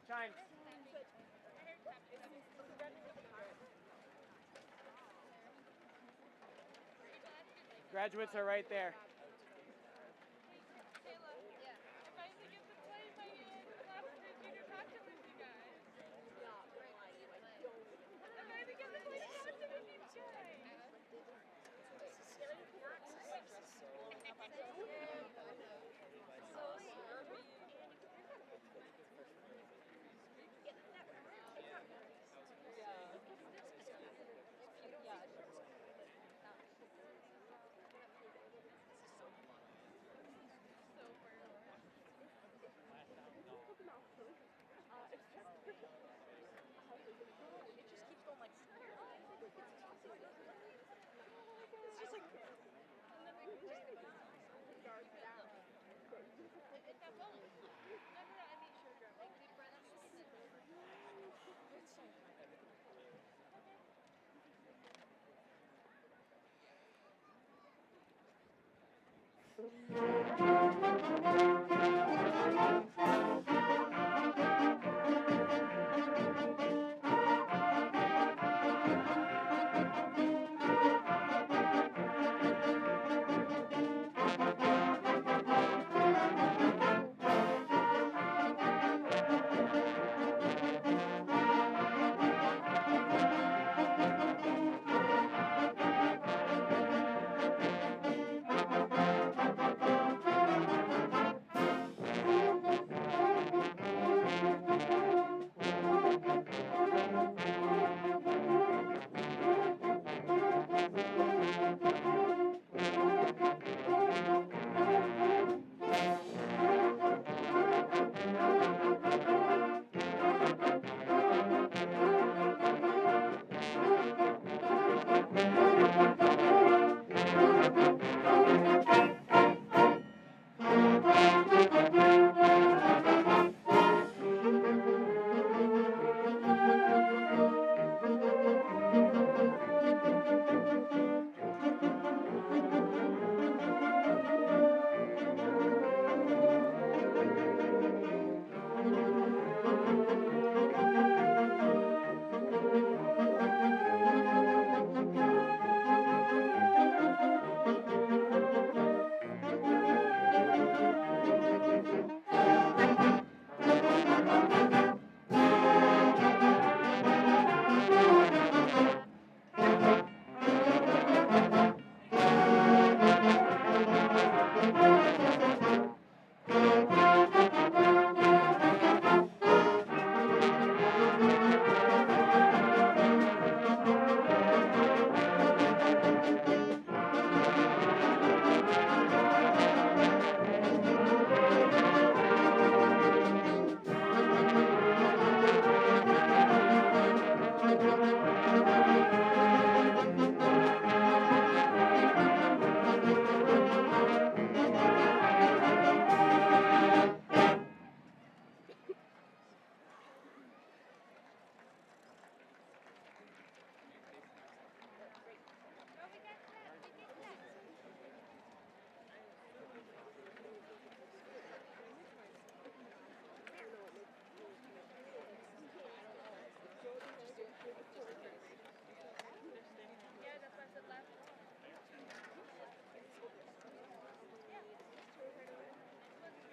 Shine. Graduates are right there.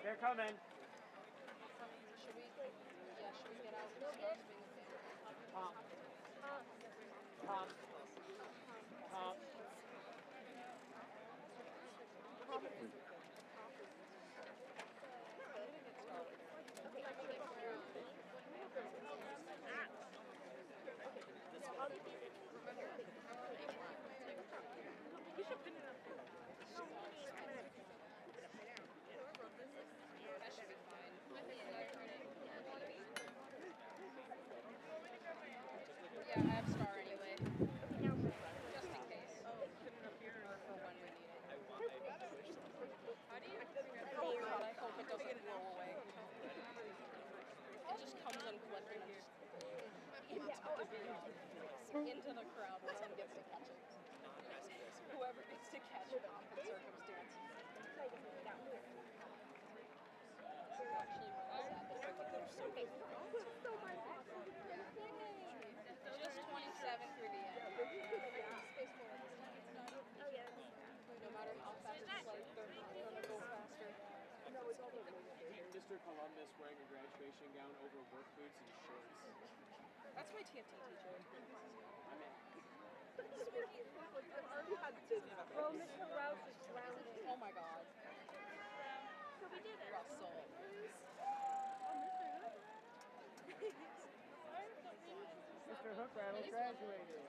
They're coming. Should we get out? Pump. Pump. Pump. That should be fine. Yeah, I have star anyway. Just in case. Or for when we need it. How do you? Oh god, I hope it doesn't blow away. It just comes unclipped and just into the crowd when someone gets to catch it. Whoever gets to catch it off in circumstance. Actually, really sad. They're so Mr. Columbus wearing a graduation gown over work boots and shorts? That's my TFT teacher. I'm in. Well, Mr. Rouse is drowning. Oh my god. So we did it. Russell. Mr. Hookrattle's graduated.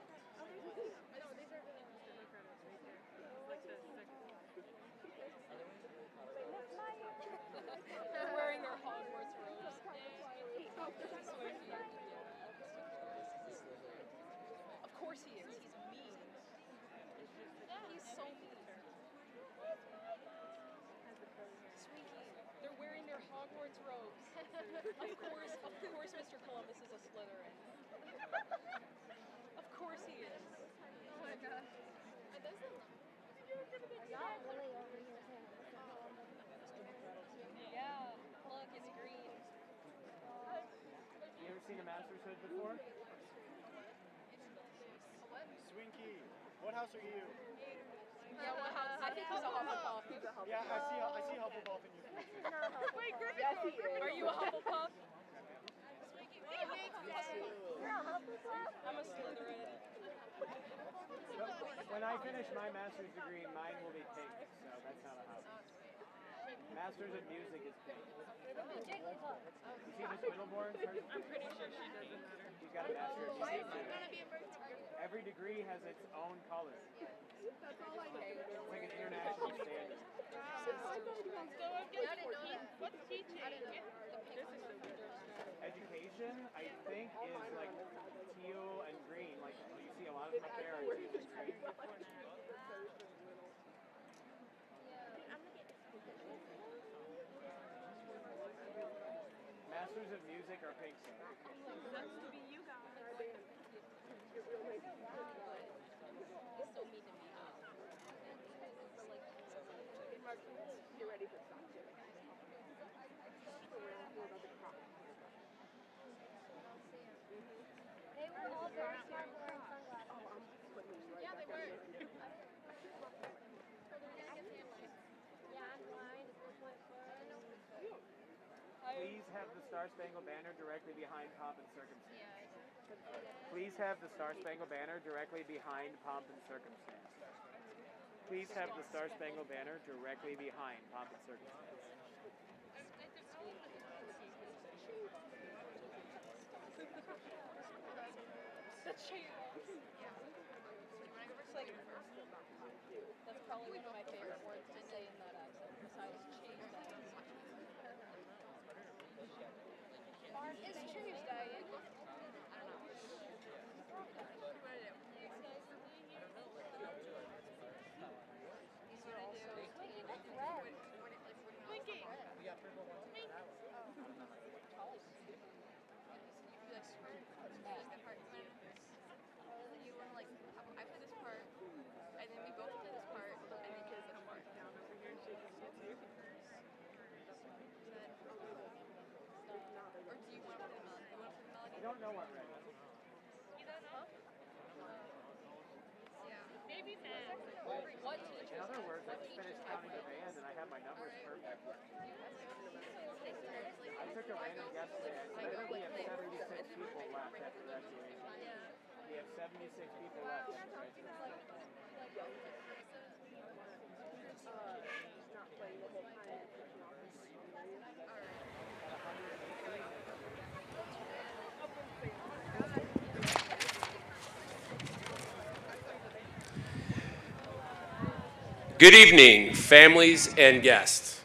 They're wearing their Hogwarts robes. Of course he is. He's mean. He's so mean. Swinky, they're wearing their Hogwarts robes. Of course, Mr. Columbus is a Slytherin. Of course he is. Oh my god. Yeah, look, it's green. You ever seen a master's hood before? Swinky, what house are you? Yeah, what house? I think he's a Hufflepuff. Yeah, I see Hufflepuff in you. Wait, Griffin. Yes, he is. Are you a Hufflepuff? You're a Hufflepuff? I'm a Slytherin. When I finish my master's degree, mine will be pink, so that's not a house. Master's of Music is pink. You see Miss Whittleborn? I'm pretty sure she doesn't matter. She's got a Master of Music too. Every degree has its own color. It's like an international standard. What's teaching? Education, I think, is like teal and green. Like you see a lot of them up there are teal and green. Masters of Music are pink. That's to be you guys. He's so mean to me. Get ready for something. They were all very smart wearing sunglasses. Yeah, they were. Yeah, I'm blind. Please have the Star Spangled Banner directly behind pomp and circumstance. Please have the Star Spangled Banner directly behind pomp and circumstance. Please have the Star Spangled Banner directly behind pomp and circumstance. The chair. It's like, that's probably one of my favorite words to say in that accent, besides cheese. Is cheese dying? I don't know. These are also blinking. You want to like, I play this part, and then we both play this part, and then you can come mark down over here and shake his head. Or do you want to play the melody? You want to play the melody? I don't know what right now. You don't know? Yeah. Maybe What teacher? In other words, I just finished counting the bands and I have my numbers perfect. I took a random guess today. I said we have 76 people left after graduation. We have 76 people left after graduation. Good evening, families and guests.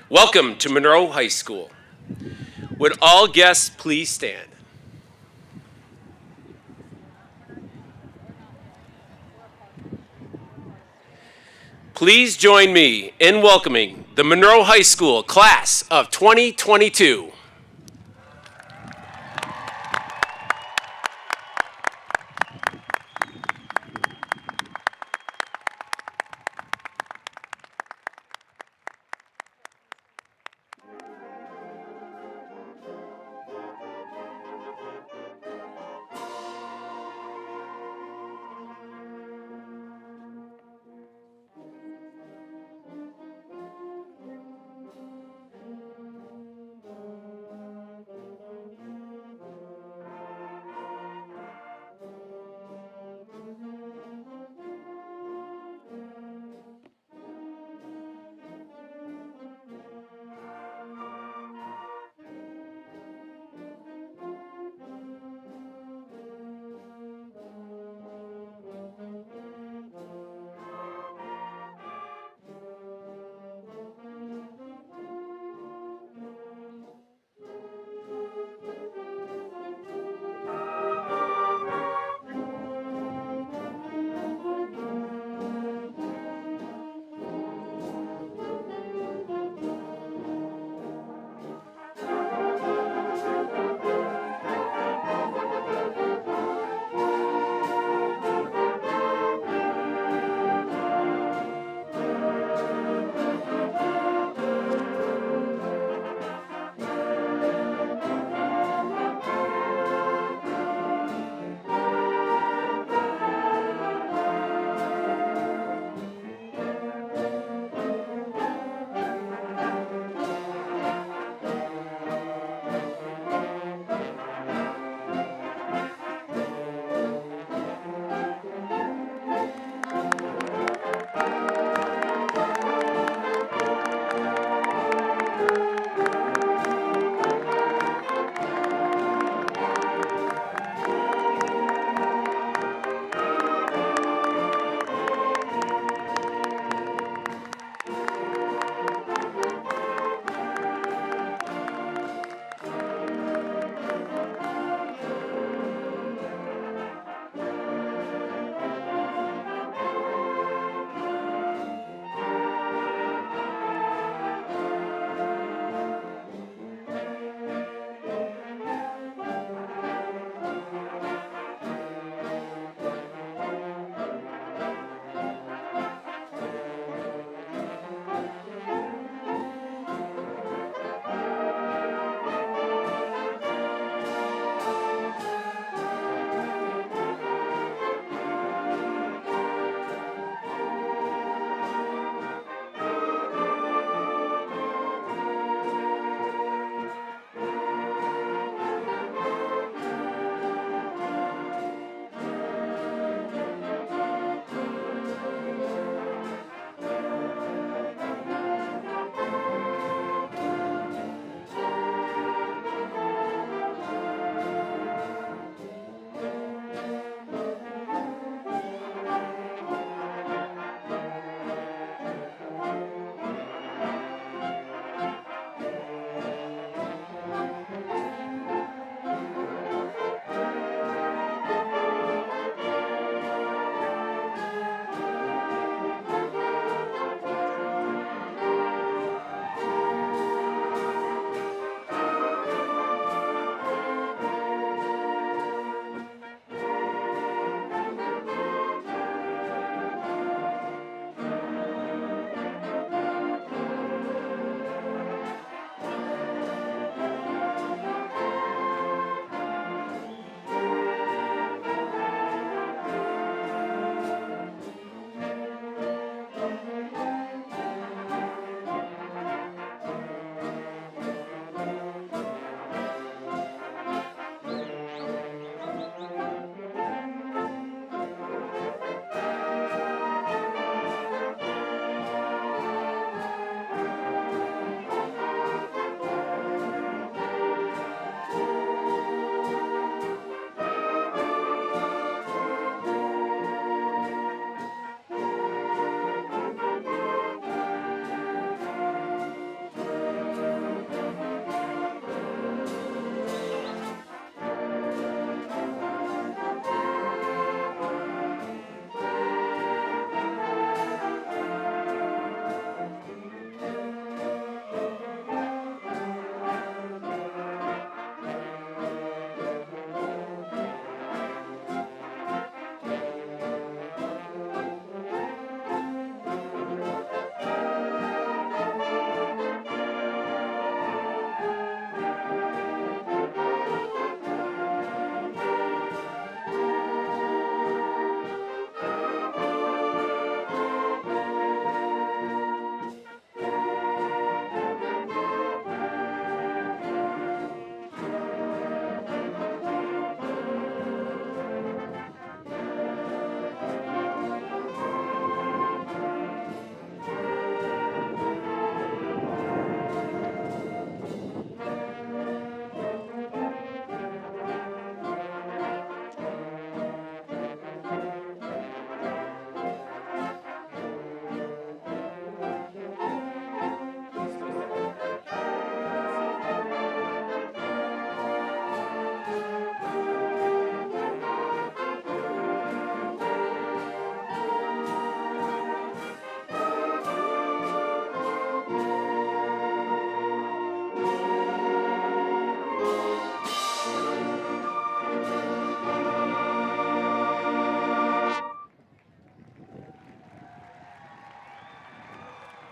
Welcome to Monroe High School. Would all guests please stand? Please join me in welcoming the Monroe High School class of 2022.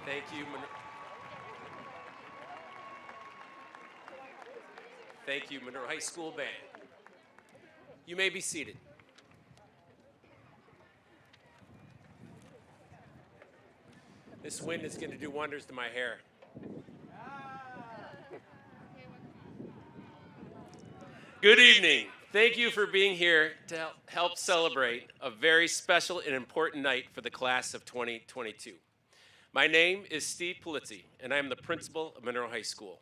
Thank you. Thank you, Monroe High School Band. You may be seated. This wind is going to do wonders to my hair. Good evening. Thank you for being here to help celebrate a very special and important night for the class of 2022. My name is Steve Polizzi, and I am the principal of Monroe High School.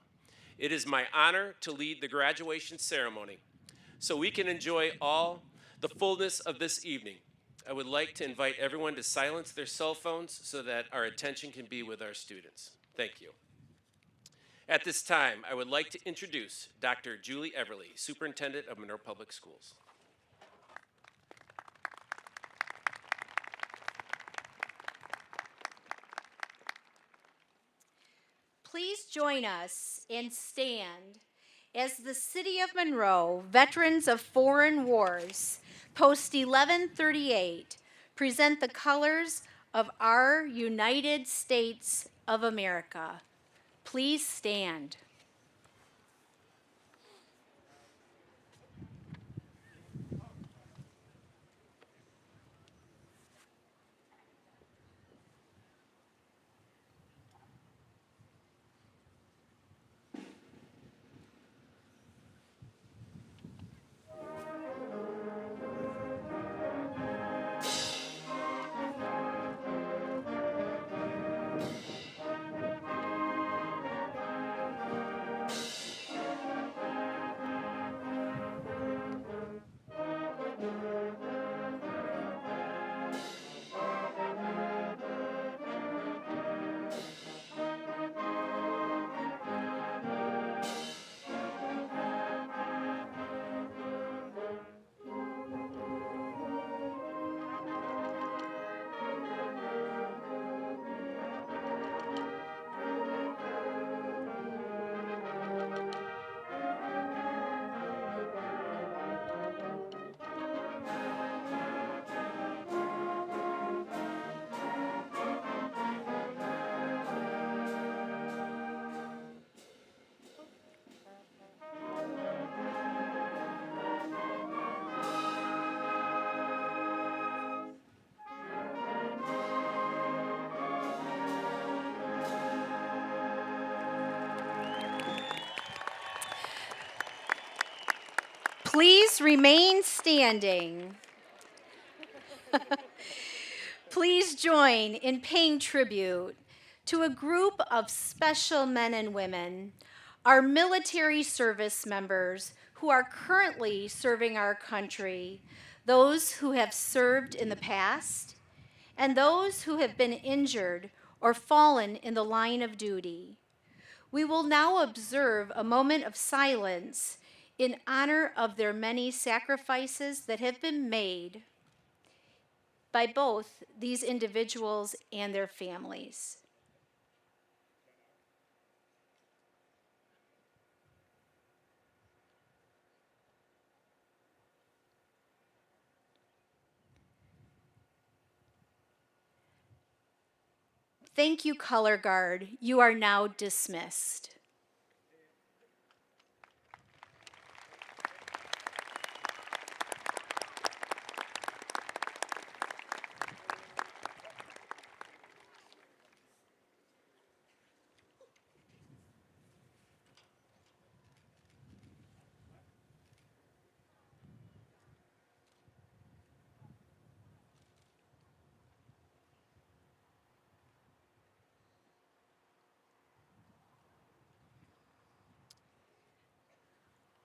It is my honor to lead the graduation ceremony. So we can enjoy all the fullness of this evening, I would like to invite everyone to silence their cell phones so that our attention can be with our students. Thank you. At this time, I would like to introduce Dr. Julie Everly, Superintendent of Monroe Public Schools. Please join us and stand as the City of Monroe Veterans of Foreign Wars, Post 1138, present the colors of our United States of America. Please stand. Please remain standing. Please join in paying tribute to a group of special men and women, our military service members who are currently serving our country, those who have served in the past, and those who have been injured or fallen in the line of duty. We will now observe a moment of silence in honor of their many sacrifices that have been made by both these individuals and their families. Thank you, Color Guard. You are now dismissed.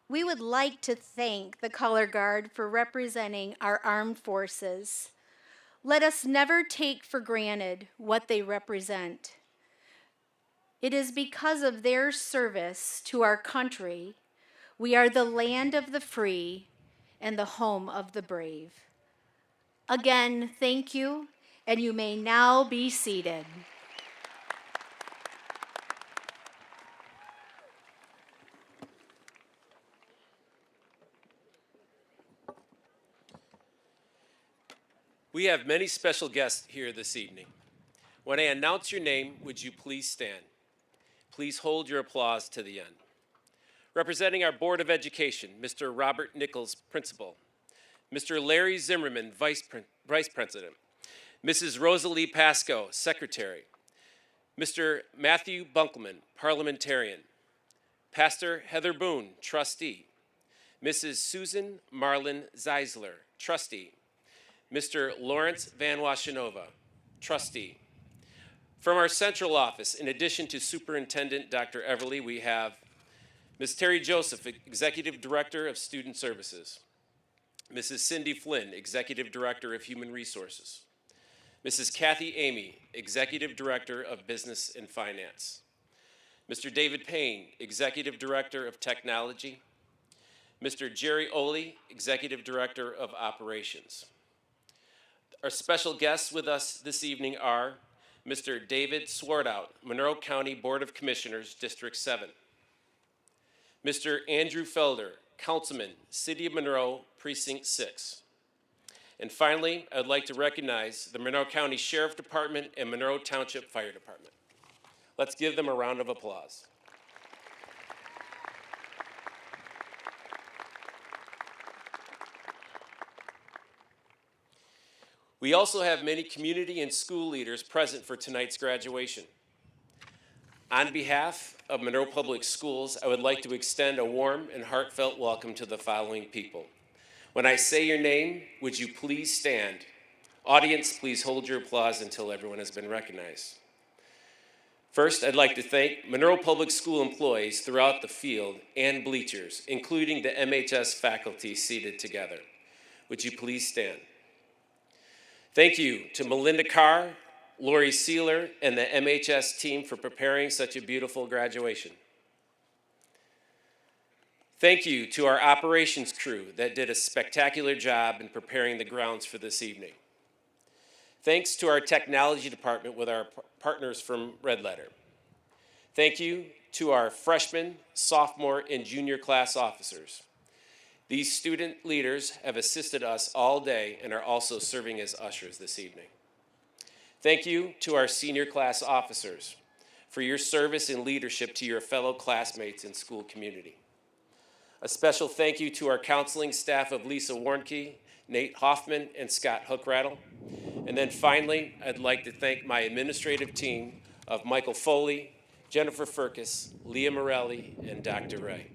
We would like to thank the Color Guard for representing our armed forces. Let us never take for granted what they represent. It is because of their service to our country, we are the land of the free and the home of the brave. Again, thank you, and you may now be seated. We have many special guests here this evening. When I announce your name, would you please stand? Please hold your applause to the end. Representing our Board of Education, Mr. Robert Nichols, Principal. Mr. Larry Zimmerman, Vice President. Mrs. Rosalie Pasco, Secretary. Mr. Matthew Bunkelman, Parliamentarian. Pastor Heather Boone, Trustee. Mrs. Susan Marlin Zeisler, Trustee. Mr. Lawrence Van Washenova, Trustee. From our central office, in addition to Superintendent Dr. Everly, we have Ms. Terry Joseph, Executive Director of Student Services. Mrs. Cindy Flynn, Executive Director of Human Resources. Mrs. Kathy Amy, Executive Director of Business and Finance. Mr. David Payne, Executive Director of Technology. Mr. Jerry Oley, Executive Director of Operations. Our special guests with us this evening are Mr. David Swartout, Monroe County Board of Commissioners, District 7. Mr. Andrew Felder, Councilman, City of Monroe, Precinct 6. And finally, I'd like to recognize the Monroe County Sheriff Department and Monroe Township Fire Department. Let's give them a round of applause. We also have many community and school leaders present for tonight's graduation. On behalf of Monroe Public Schools, I would like to extend a warm and heartfelt welcome to the following people. When I say your name, would you please stand? Audience, please hold your applause until everyone has been recognized. First, I'd like to thank Monroe Public School employees throughout the field and bleachers, including the MHS faculty seated together. Would you please stand? Thank you to Melinda Carr, Lori Sealer, and the MHS team for preparing such a beautiful graduation. Thank you to our operations crew that did a spectacular job in preparing the grounds for this evening. Thanks to our technology department with our partners from Red Letter. Thank you to our freshman, sophomore, and junior class officers. These student leaders have assisted us all day and are also serving as ushers this evening. Thank you to our senior class officers for your service and leadership to your fellow classmates and school community. A special thank you to our counseling staff of Lisa Warnke, Nate Hoffman, and Scott Hookrattle. And then finally, I'd like to thank my administrative team of Michael Foley, Jennifer Furcus, Leah Morelli, and Dr. Ray.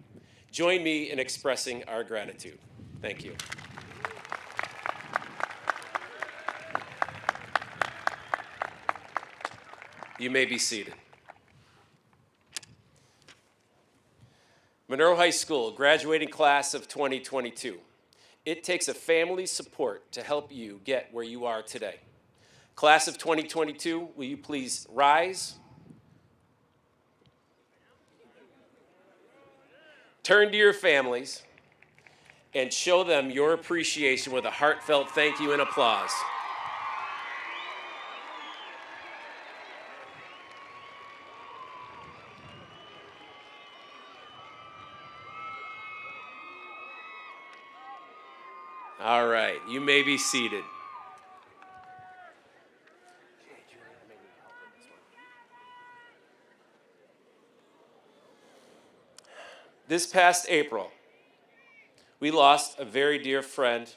Join me in expressing our gratitude. Thank you. You may be seated. Monroe High School, graduating class of 2022. It takes a family's support to help you get where you are today. Class of 2022, will you please rise? Turn to your families and show them your appreciation with a heartfelt thank you and applause. All right, you may be seated. This past April, we lost a very dear friend,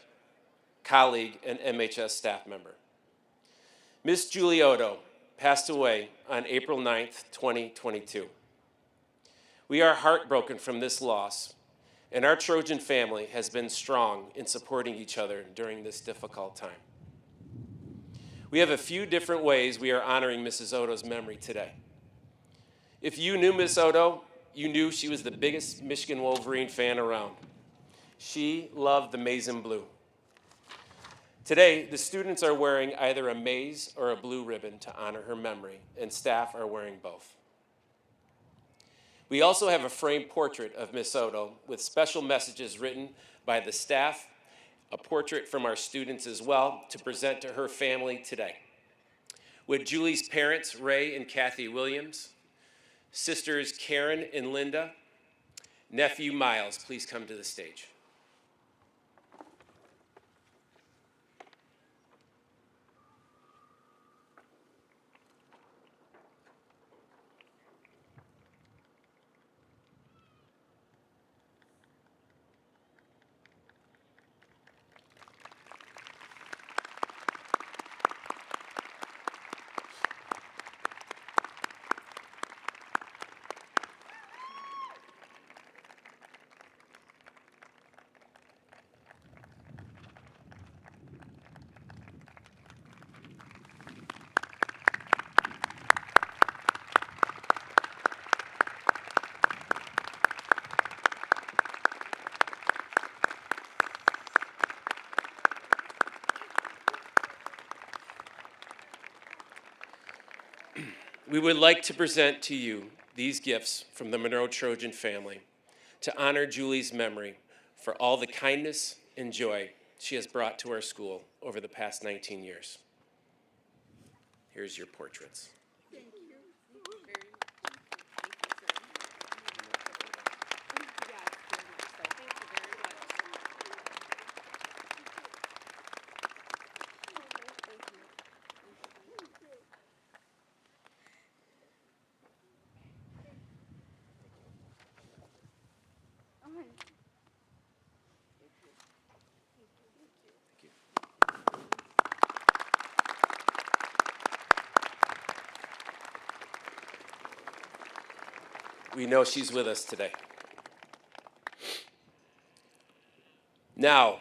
colleague, and MHS staff member. Miss Julie Odo passed away on April 9th, 2022. We are heartbroken from this loss, and our Trojan family has been strong in supporting each other during this difficult time. We have a few different ways we are honoring Mrs. Odo's memory today. If you knew Miss Odo, you knew she was the biggest Michigan Wolverine fan around. She loved the maize and blue. Today, the students are wearing either a maize or a blue ribbon to honor her memory, and staff are wearing both. We also have a framed portrait of Miss Odo with special messages written by the staff, a portrait from our students as well, to present to her family today. With Julie's parents, Ray and Kathy Williams, sisters Karen and Linda, nephew Miles, please come to the stage. we would like to present to you these gifts from the Monroe Trojan family to honor Julie's memory for all the kindness and joy she has brought to our school over the past 19 years. Here's your portraits. We know she's with us today. Now,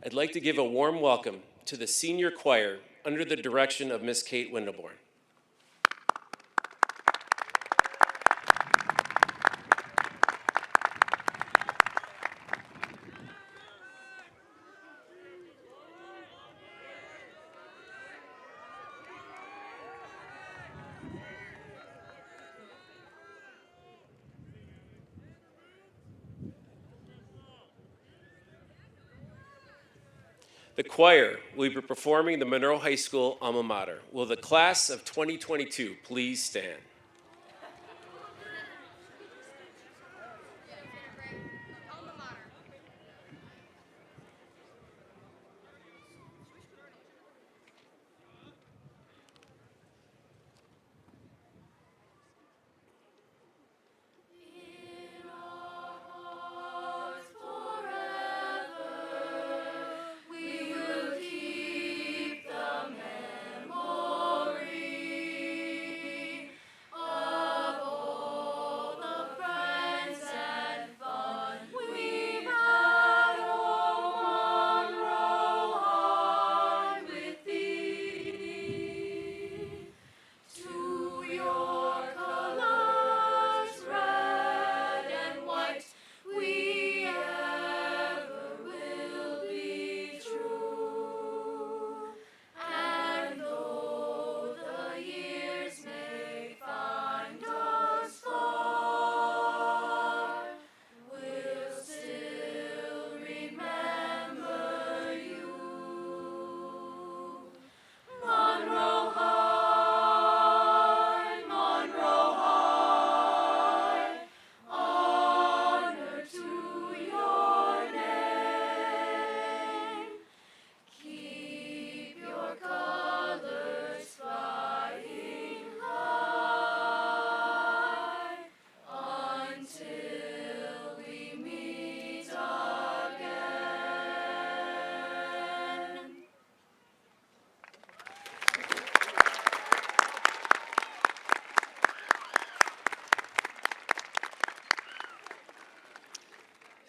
I'd like to give a warm welcome to the senior choir under the direction of Miss Kate Windelborn. The choir will be performing the Monroe High School alma mater. Will the class of 2022 please stand?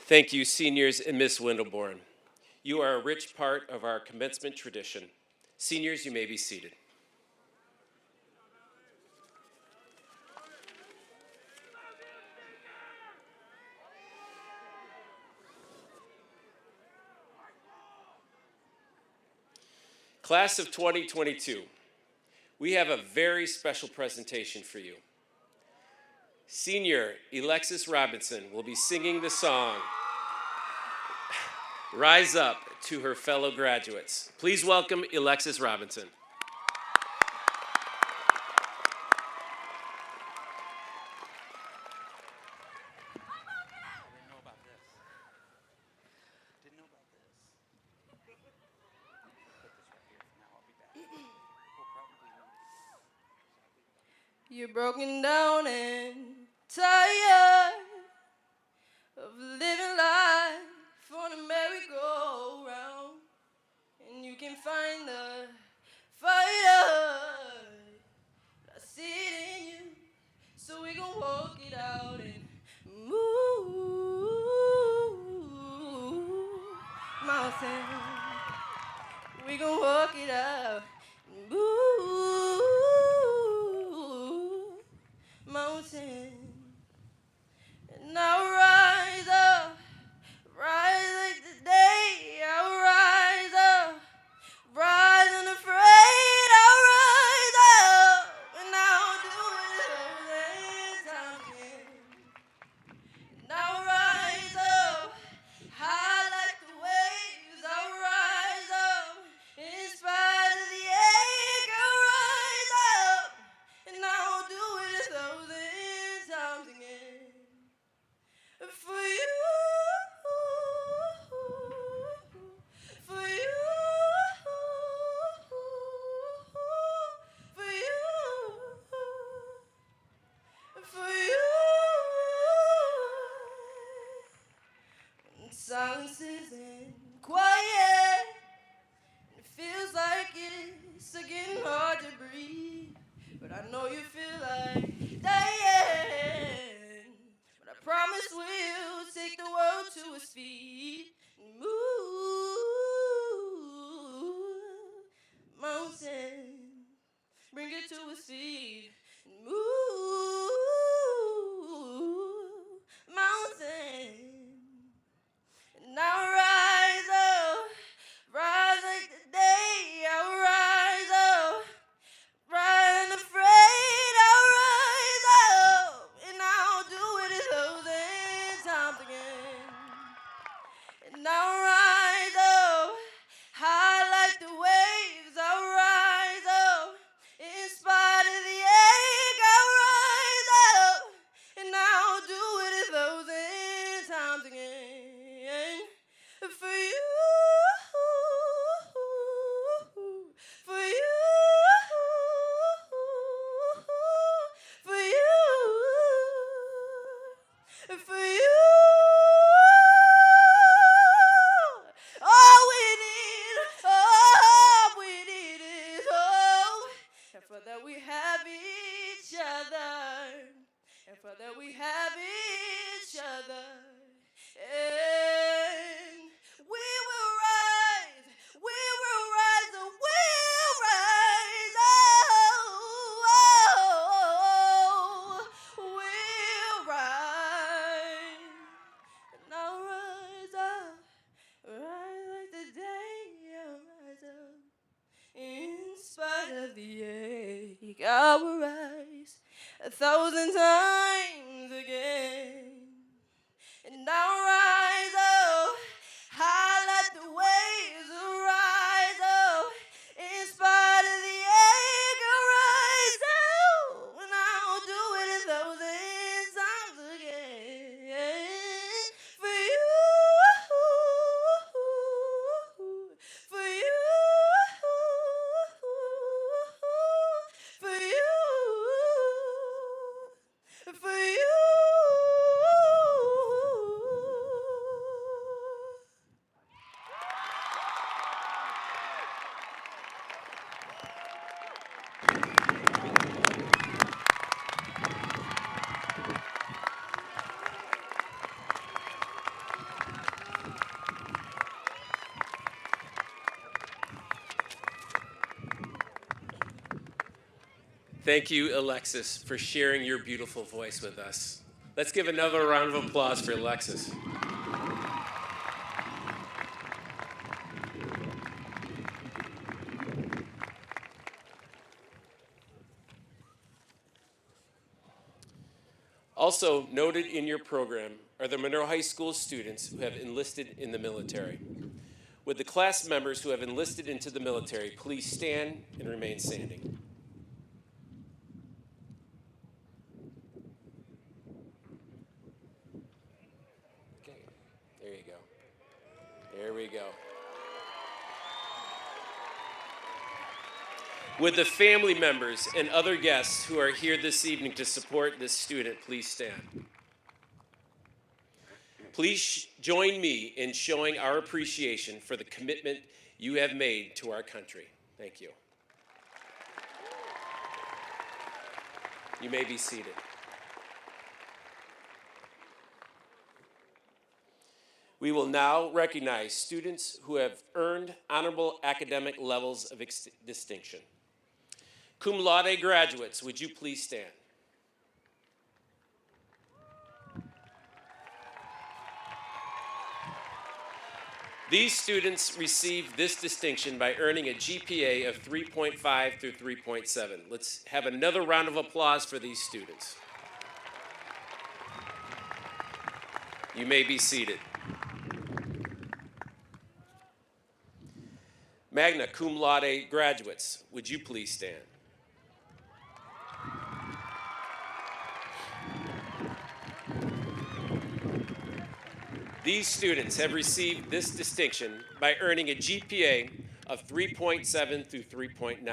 Thank you, seniors and Miss Windelborn. You are a rich part of our commencement tradition. Seniors, you may be seated. Class of 2022, we have a very special presentation for you. Senior Alexis Robinson will be singing the song, Rise Up, to her fellow graduates. Please welcome Alexis Robinson. You're broken down and tired of living life on a merry-go-round, and you can find the fire. I see it in you, so we gon' walk it out and move mountains. We gon' walk it out and move mountains. And I'll rise up, rise like the day. I'll rise up, rise unafraid. I'll rise up, and I'll I know you feel like dying, but I promise we'll take the world to its feet and move mountains. Bring it to its feet and move mountains. And now rise up, rise like the day. I'll rise up, rise unafraid. I'll rise up, and I'll do it 1,000 times again. And I'll rise up, high like the waves. I'll rise up, in spite of the ache. I'll rise up, and I'll do it 1,000 times again. For you, for you, for you, for you. All we need is hope. And for that we have each other. And for that we have each other. And we will rise, and we'll rise, we'll rise, and I'll rise up, rise like the day, I'll rise up, in spite of the ache, I will rise 1,000 times again. And I'll rise up, high like the waves, I'll rise up, in spite of the ache, I'll rise up, and I'll do it 1,000 times again. For you, for you, for you, for you. Thank you, Alexis, for sharing your beautiful voice with us. Let's give another round of applause for Alexis. Also noted in your program are the Monroe High School students who have enlisted in the military. Would the class members who have enlisted into the military please stand and remain standing? Okay, there you go. There we go. Would the family members and other guests who are here this evening to support this student please stand? Please join me in showing our appreciation for the commitment you have made to our country. Thank you. You may be seated. We will now recognize students who have earned honorable academic levels of distinction. Cum laude graduates, would you please stand? These students received this distinction by earning a GPA of 3.5 through 3.7. Let's have another round of applause for these students. You may be seated. Magna cum laude graduates, would you please stand? These students have received this distinction by earning a GPA of 3.7 through 3.9.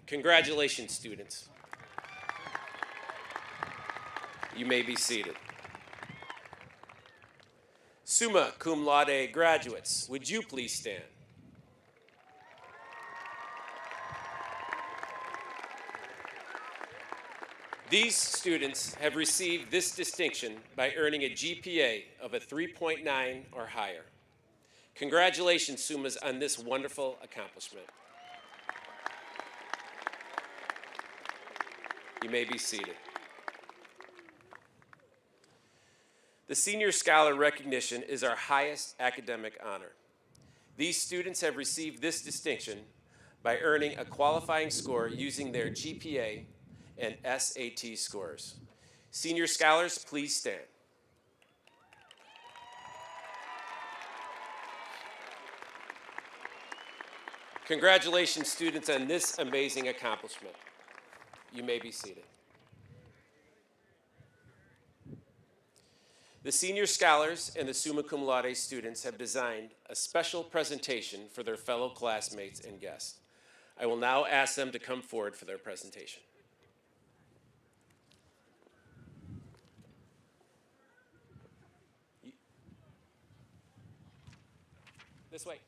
Congratulations, students. You may be seated. Summa cum laude graduates, would you please stand? These students have received this distinction by earning a GPA of a 3.9 or higher. Congratulations, Sumas, on this wonderful accomplishment. You may be seated. The Senior Scholar Recognition is our highest academic honor. These students have received this distinction by earning a qualifying score using their GPA and SAT scores. Senior Scholars, please stand. Congratulations, students, on this amazing accomplishment. You may be seated. The Senior Scholars and the Summa Cum Laude students have designed a special presentation for their fellow classmates and guests. I will now ask them to come forward for their presentation. This way.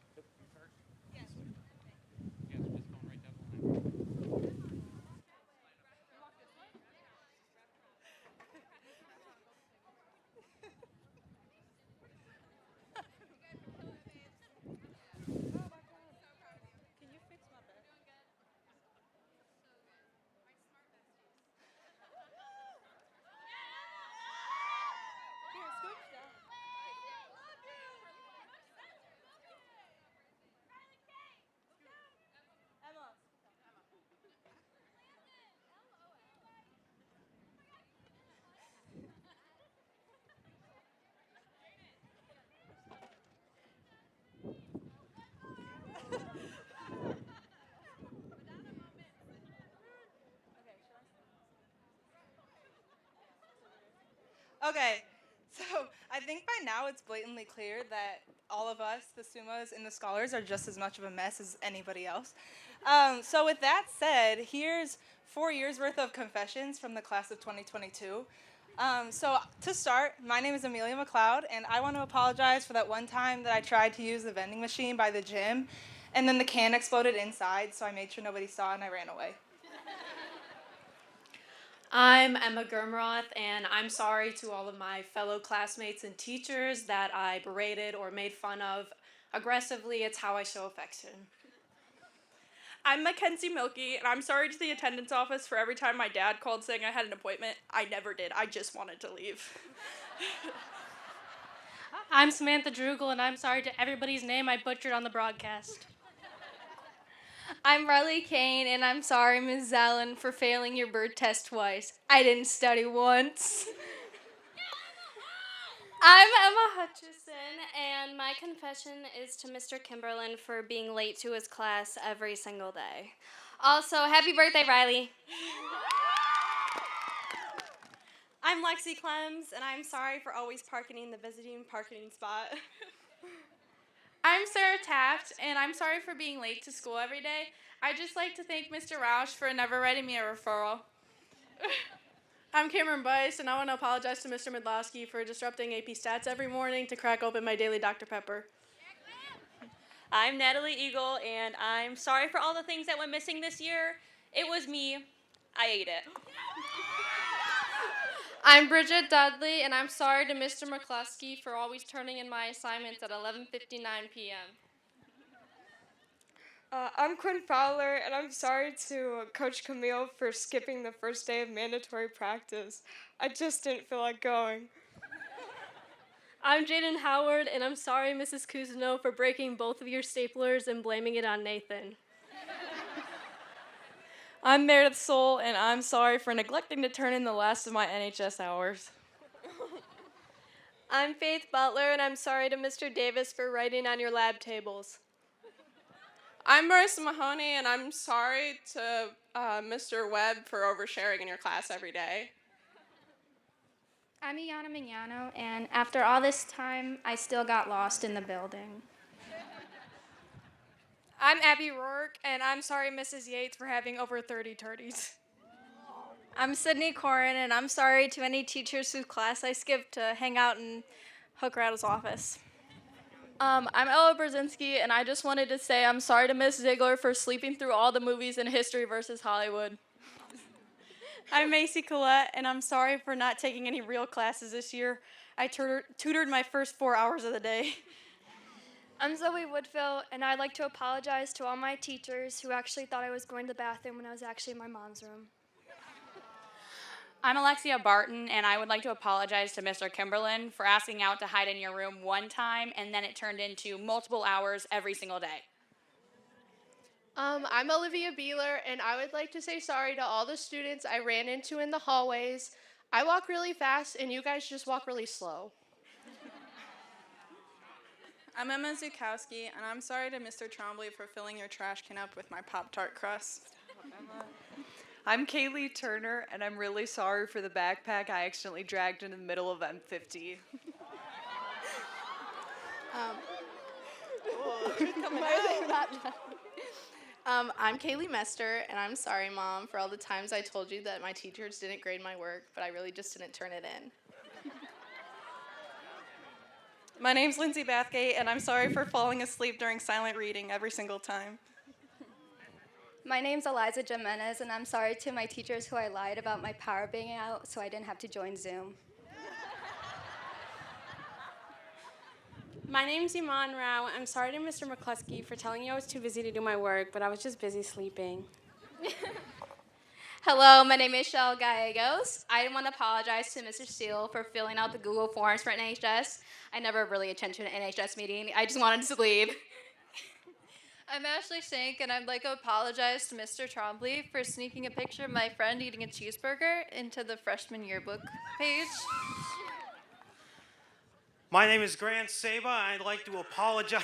Okay, so I think by now it's blatantly clear that all of us, the Summas and the Scholars, are just as much of a mess as anybody else. So with that said, here's 4 years worth of confessions from the class of 2022. So to start, my name is Amelia McLeod, and I want to apologize for that one time that I tried to use the vending machine by the gym, and then the can exploded inside, so I made sure nobody saw and I ran away. I'm Emma Gurmroth, and I'm sorry to all of my fellow classmates and teachers that I berated or made fun of. Aggressively, it's how I show affection. I'm Mackenzie Milky, and I'm sorry to the attendance office for every time my dad called saying I had an appointment. I never did. I just wanted to leave. I'm Samantha Drugel, and I'm sorry to everybody's name I butchered on the broadcast. I'm Riley Kane, and I'm sorry, Ms. Zallen, for failing your bird test twice. I didn't study once. I'm Emma Hutchison, and my confession is to Mr. Kimberlin for being late to his class every single day. Also, happy birthday, Riley. I'm Lexi Clems, and I'm sorry for always parking in the visiting parking spot. I'm Sarah Taft, and I'm sorry for being late to school every day. I'd just like to thank Mr. Roush for never writing me a referral. I'm Cameron Bice, and I want to apologize to Mr. Midlowski for disrupting AP Stats every morning to crack open my daily Dr. Pepper. I'm Natalie Eagle, and I'm sorry for all the things that went missing this year. It was me. I ate it. I'm Bridget Dudley, and I'm sorry to Mr. McCluskey for always turning in my assignments at 11:59 p.m. I'm Quinn Fowler, and I'm sorry to Coach Camille for skipping the first day of mandatory practice. I just didn't feel like going. I'm Jaden Howard, and I'm sorry, Mrs. Cousineau, for breaking both of your staplers and blaming it on Nathan. I'm Meredith Soul, and I'm sorry for neglecting to turn in the last of my NHS hours. I'm Faith Butler, and I'm sorry to Mr. Davis for writing on your lab tables. I'm Marissa Mahoney, and I'm sorry to Mr. Webb for oversharing in your class every day. I'm Iana Mignano, and after all this time, I still got lost in the building. I'm Abby Rourke, and I'm sorry, Mrs. Yates, for having over 30 turdies. I'm Sydney Corin, and I'm sorry to any teachers whose class I skipped to hang out in Hook Rattle's office. I'm Ella Brzezinski, and I just wanted to say I'm sorry to Miss Ziegler for sleeping through all the movies in History versus Hollywood. I'm Macy Collette, and I'm sorry for not taking any real classes this year. I tutored my first 4 hours of the day. I'm Zoe Woodville, and I'd like to apologize to all my teachers who actually thought I was going to the bathroom when I was actually in my mom's room. I'm Alexia Barton, and I would like to apologize to Mr. Kimberlin for asking out to hide in your room one time, and then it turned into multiple hours every single day. I'm Olivia Beeler, and I would like to say sorry to all the students I ran into in the hallways. I walk really fast, and you guys just walk really slow. I'm Emma Zukowski, and I'm sorry to Mr. Trombley for filling your trash can up with my Pop-Tart crust. I'm Kaylee Turner, and I'm really sorry for the backpack I accidentally dragged in the middle of M50. I'm Kaylee Mester, and I'm sorry, Mom, for all the times I told you that my teachers didn't grade my work, but I really just didn't turn it in. My name's Lindsay Bathgate, and I'm sorry for falling asleep during silent reading every single time. My name's Eliza Jimenez, and I'm sorry to my teachers who I lied about my power being out so I didn't have to join Zoom. My name's Iman Rao. I'm sorry to Mr. McCluskey for telling you I was too busy to do my work, but I was just busy sleeping. Hello, my name is Shell Gallegos. I want to apologize to Mr. Steele for filling out the Google Forms for NHS. I never really attended an NHS meeting. I just wanted to leave. I'm Ashley Shank, and I'd like to apologize to Mr. Trombley for sneaking a picture of my friend eating a cheeseburger into the freshman yearbook page. My name is Grant Saba, and I'd like to apologize.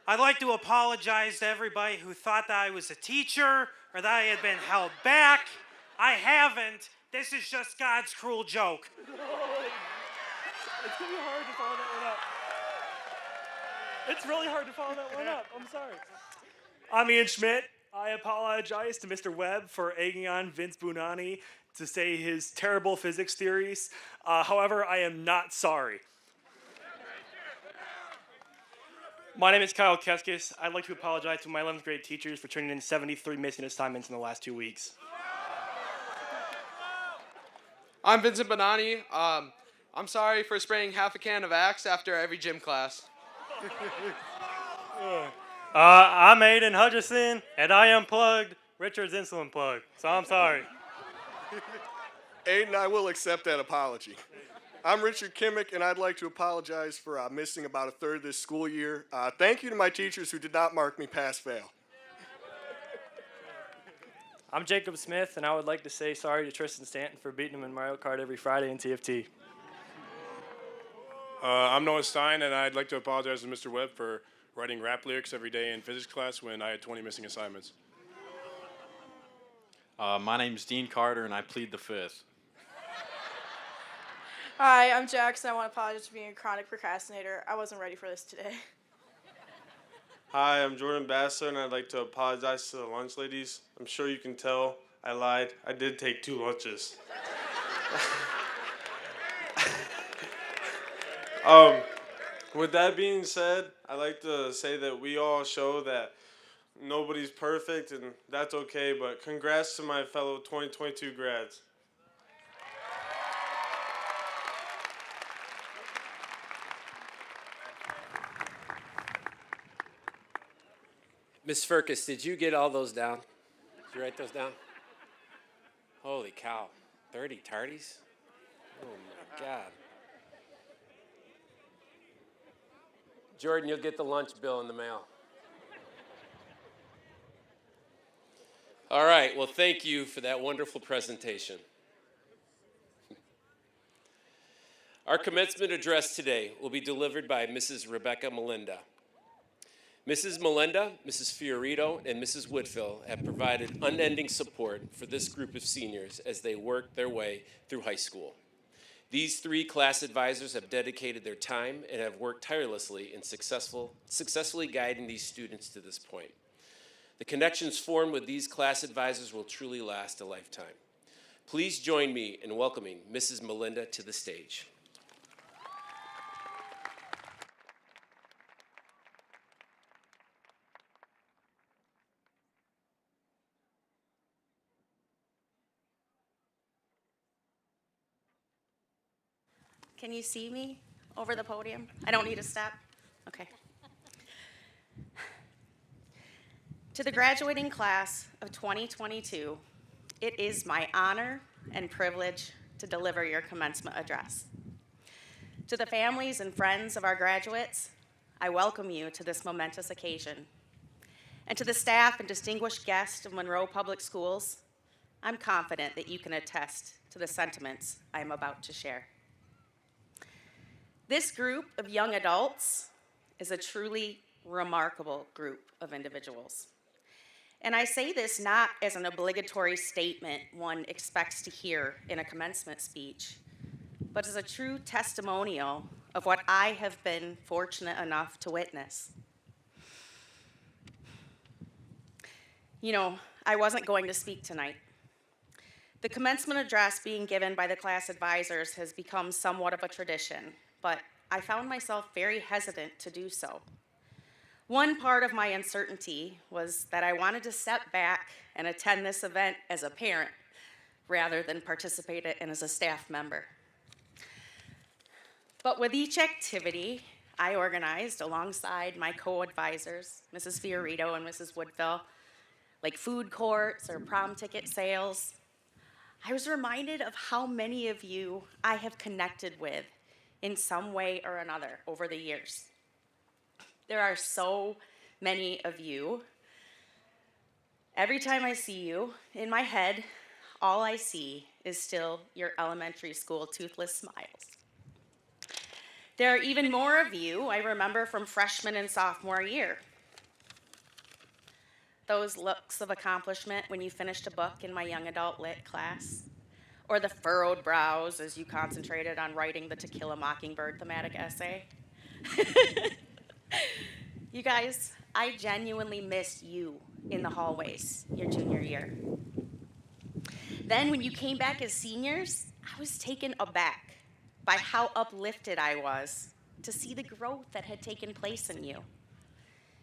I'd like to apologize to everybody who thought that I was a teacher or that I had been held back. I haven't. This is just God's cruel joke. It's gonna be hard to follow that one up. It's really hard to follow that one up. I'm sorry. I'm Ian Schmidt. I apologize to Mr. Webb for egging on Vince Bunani to say his terrible physics theories. However, I am not sorry. My name is Kyle Keskis. I'd like to apologize to my 11th grade teachers for turning in 73 missing assignments in the last 2 weeks. I'm Vincent Bonani. I'm sorry for spraying half a can of Axe after every gym class. I'm Aiden Hutchison, and I unplugged Richard's insulin plug, so I'm sorry. Aiden, I will accept that apology. I'm Richard Kimmick, and I'd like to apologize for missing about a third this school year. Thank you to my teachers who did not mark me pass-fail. I'm Jacob Smith, and I would like to say sorry to Tristan Stanton for beating him in Mario Kart every Friday in TFT. I'm Noah Stein, and I'd like to apologize to Mr. Webb for writing rap lyrics every day in physics class when I had 20 missing assignments. My name's Dean Carter, and I plead the fifth. Hi, I'm Jackson. I want to apologize for being a chronic procrastinator. I wasn't ready for this today. Hi, I'm Jordan Bassler, and I'd like to apologize to the lunch ladies. I'm sure you can tell I lied. I did take 2 lunches. With that being said, I'd like to say that we all show that nobody's perfect, and that's okay, but congrats to my fellow 2022 grads. Miss Firkus, did you get all those down? Did you write those down? Holy cow, 30 tardies? Oh my God. Jordan, you'll get the lunch bill in the mail. All right, well, thank you for that wonderful presentation. Our commencement address today will be delivered by Mrs. Rebecca Melinda. Mrs. Melinda, Mrs. Fiorito, and Mrs. Woodville have provided unending support for this group of seniors as they work their way through high school. These 3 class advisors have dedicated their time and have worked tirelessly in successfully guiding these students to this point. The connections formed with these class advisors will truly last a lifetime. Please join me in welcoming Mrs. Melinda to the stage. Can you see me over the podium? I don't need a step? Okay. To the graduating class of 2022, it is my honor and privilege to deliver your commencement address. To the families and friends of our graduates, I welcome you to this momentous occasion. And to the staff and distinguished guests of Monroe Public Schools, I'm confident that you can attest to the sentiments I am about to share. This group of young adults is a truly remarkable group of individuals. And I say this not as an obligatory statement one expects to hear in a commencement speech, but as a true testimonial of what I have been fortunate enough to witness. You know, I wasn't going to speak tonight. The commencement address being given by the class advisors has become somewhat of a tradition, but I found myself very hesitant to do so. One part of my uncertainty was that I wanted to step back and attend this event as a parent rather than participate in as a staff member. But with each activity I organized alongside my co-advisors, Mrs. Fiorito and Mrs. Woodville, like food courts or prom ticket sales, I was reminded of how many of you I have connected with in some way or another over the years. There are so many of you. Every time I see you, in my head, all I see is still your elementary school toothless smiles. There are even more of you I remember from freshman and sophomore year. Those looks of accomplishment when you finished a book in my young adult lit class, or the furrowed brows as you concentrated on writing the To Kill a Mockingbird thematic essay. You guys, I genuinely missed you in the hallways your junior year. Then when you came back as seniors, I was taken aback by how uplifted I was to see the growth that had taken place in you.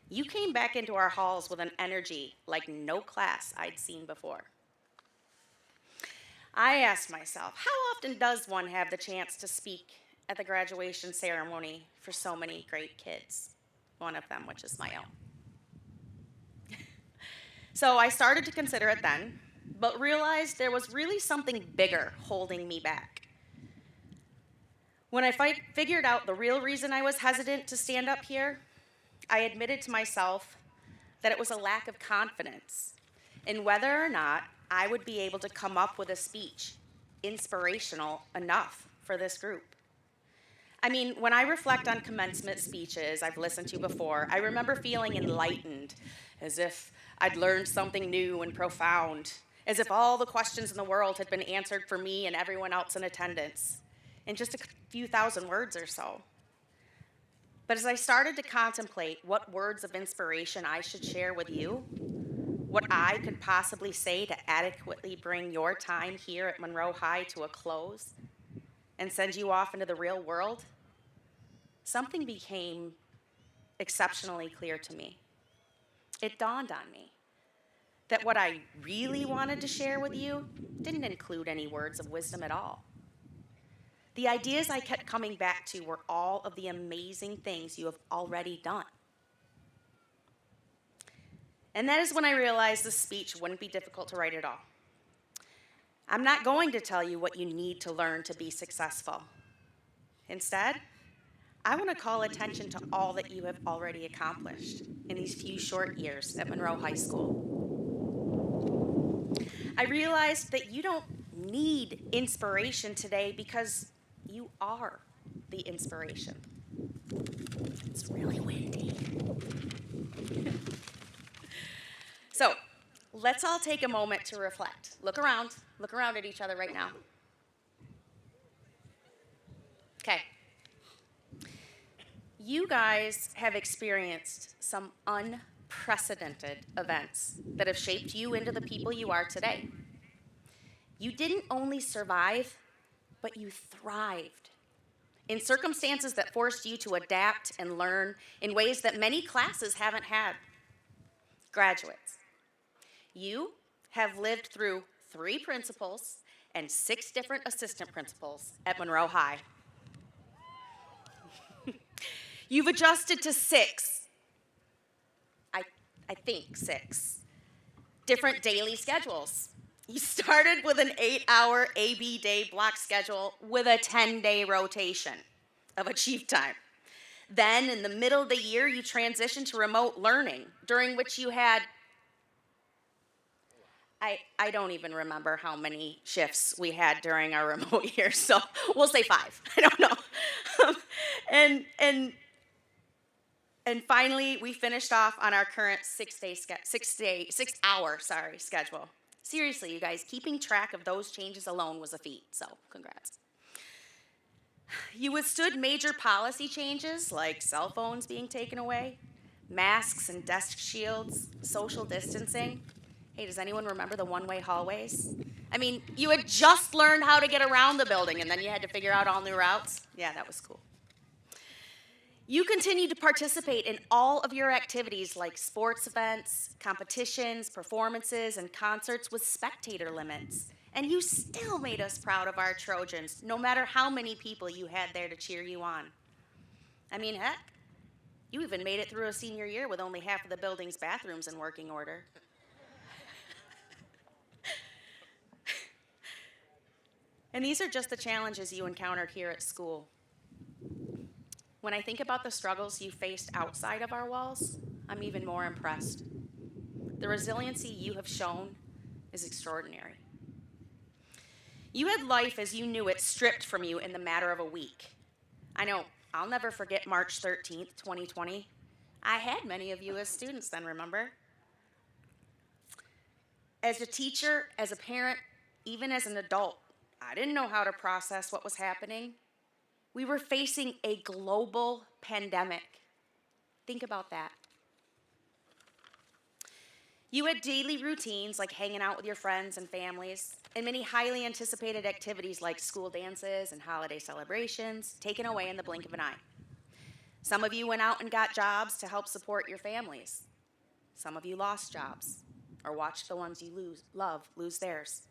You came back into our halls with an energy like no class I'd seen before. I asked myself, how often does one have the chance to speak at the graduation ceremony for so many great kids? One of them, which is my own. So I started to consider it then, but realized there was really something bigger holding me back. When I figured out the real reason I was hesitant to stand up here, I admitted to myself that it was a lack of confidence in whether or not I would be able to come up with a speech inspirational enough for this group. I mean, when I reflect on commencement speeches I've listened to before, I remember feeling enlightened, as if I'd learned something new and profound, as if all the questions in the world had been answered for me and everyone else in attendance in just a few thousand words or so. But as I started to contemplate what words of inspiration I should share with you, what I could possibly say to adequately bring your time here at Monroe High to a close and send you off into the real world, something became exceptionally clear to me. It dawned on me that what I really wanted to share with you didn't include any words of wisdom at all. The ideas I kept coming back to were all of the amazing things you have already done. And that is when I realized this speech wouldn't be difficult to write at all. I'm not going to tell you what you need to learn to be successful. Instead, I want to call attention to all that you have already accomplished in these few short years at Monroe High School. I realized that you don't need inspiration today because you are the inspiration. It's really windy. So, let's all take a moment to reflect. Look around at each other right now. Okay. You guys have experienced some unprecedented events that have shaped you into the people you are today. You didn't only survive, but you thrived in circumstances that forced you to adapt and learn in ways that many classes haven't had. Graduates, you have lived through 3 principals and 6 different assistant principals at Monroe High. You've adjusted to I think 6 different daily schedules. You started with an 8-hour AB day block schedule with a 10-day rotation of achieve time. Then in the middle of the year, you transitioned to remote learning, during which you had, I don't even remember how many shifts we had during our remote year, so we'll say 5. I don't know. And finally, we finished off on our current 6-hour schedule. Seriously, you guys, keeping track of those changes alone was a feat, so congrats. You withstood major policy changes like cell phones being taken away, masks and desk shields, social distancing. Hey, does anyone remember the one-way hallways? I mean, you had just learned how to get around the building and then you had to figure out all new routes. Yeah, that was cool. You continue to participate in all of your activities like sports events, competitions, performances, and concerts with spectator limits. And you still made us proud of our Trojans, no matter how many people you had there to cheer you on. I mean, heck, you even made it through a senior year with only half of the building's bathrooms in working order. And these are just the challenges you encountered here at school. When I think about the struggles you faced outside of our walls, I'm even more impressed. The resiliency you have shown is extraordinary. You had life as you knew it stripped from you in the matter of a week. I know, I'll never forget March 13th, 2020. I had many of you as students then, remember? As a teacher, as a parent, even as an adult, I didn't know how to process what was happening. We were facing a global pandemic. Think about that. You had daily routines like hanging out with your friends and families, and many highly anticipated activities like school dances and holiday celebrations taken away in the blink of an eye. Some of you went out and got jobs to help support your families. Some of you lost jobs or watched the ones you love lose theirs.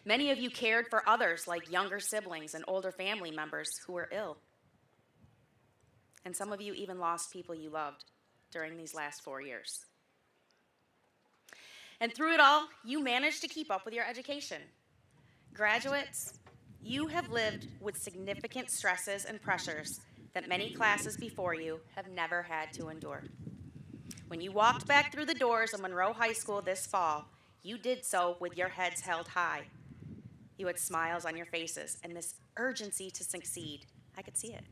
Many of you cared for others like younger siblings and older family members who were ill. And some of you even lost people you loved during these last 4 years. And through it all, you managed to keep up with your education. Graduates, you have lived with significant stresses and pressures that many classes before you have never had to endure. When you walked back through the doors of Monroe High School this fall, you did so with your heads held high. You had smiles on your faces and this urgency to succeed. I could see it.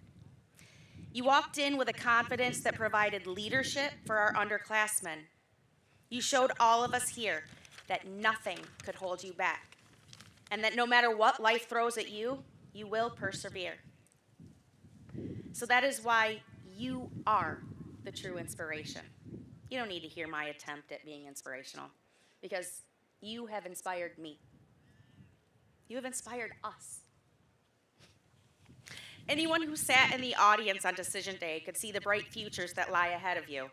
You walked in with a confidence that provided leadership for our underclassmen. You showed all of us here that nothing could hold you back, and that no matter what life throws at you, you will persevere. So that is why you are the true inspiration. You don't need to hear my attempt at being inspirational, because you have inspired me. You have inspired us. Anyone who sat in the audience on decision day could see the bright futures that lie ahead of you.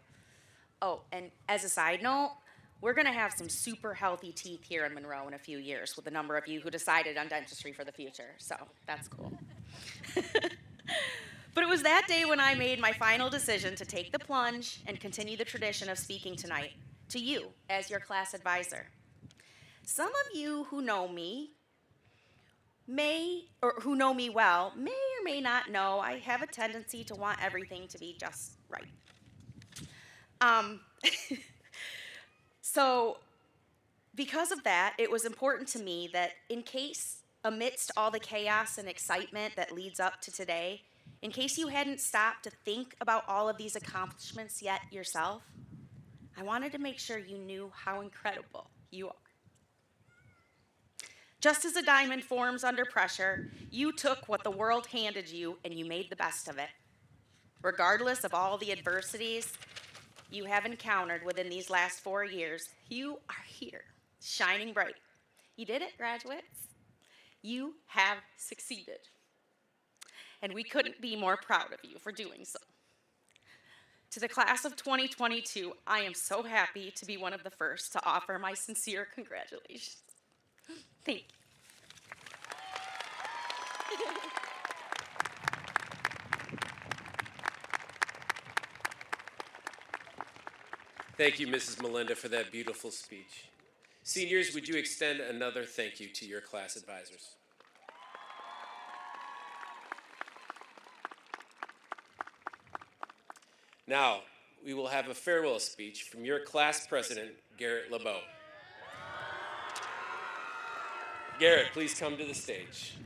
Oh, and as a side note, we're going to have some super healthy teeth here in Monroe in a few years with a number of you who decided on dentistry for the future, so that's cool. But it was that day when I made my final decision to take the plunge and continue the tradition of speaking tonight to you as your class advisor. Some of you who know me who know me well may or may not know I have a tendency to want everything to be just right. So because of that, it was important to me that in case, amidst all the chaos and excitement that leads up to today, in case you hadn't stopped to think about all of these accomplishments yet yourself, I wanted to make sure you knew how incredible you are. Just as a diamond forms under pressure, you took what the world handed you and you made the best of it. Regardless of all the adversities you have encountered within these last 4 years, you are here, shining bright. You did it, graduates. You have succeeded. And we couldn't be more proud of you for doing so. To the class of 2022, I am so happy to be one of the first to offer my sincere congratulations. Thank you. Thank you, Mrs. Melinda, for that beautiful speech. Seniors, would you extend another thank you to your class advisors? Now, we will have a farewell speech from your class president, Garrett LeBeau. Garrett, please come to the stage.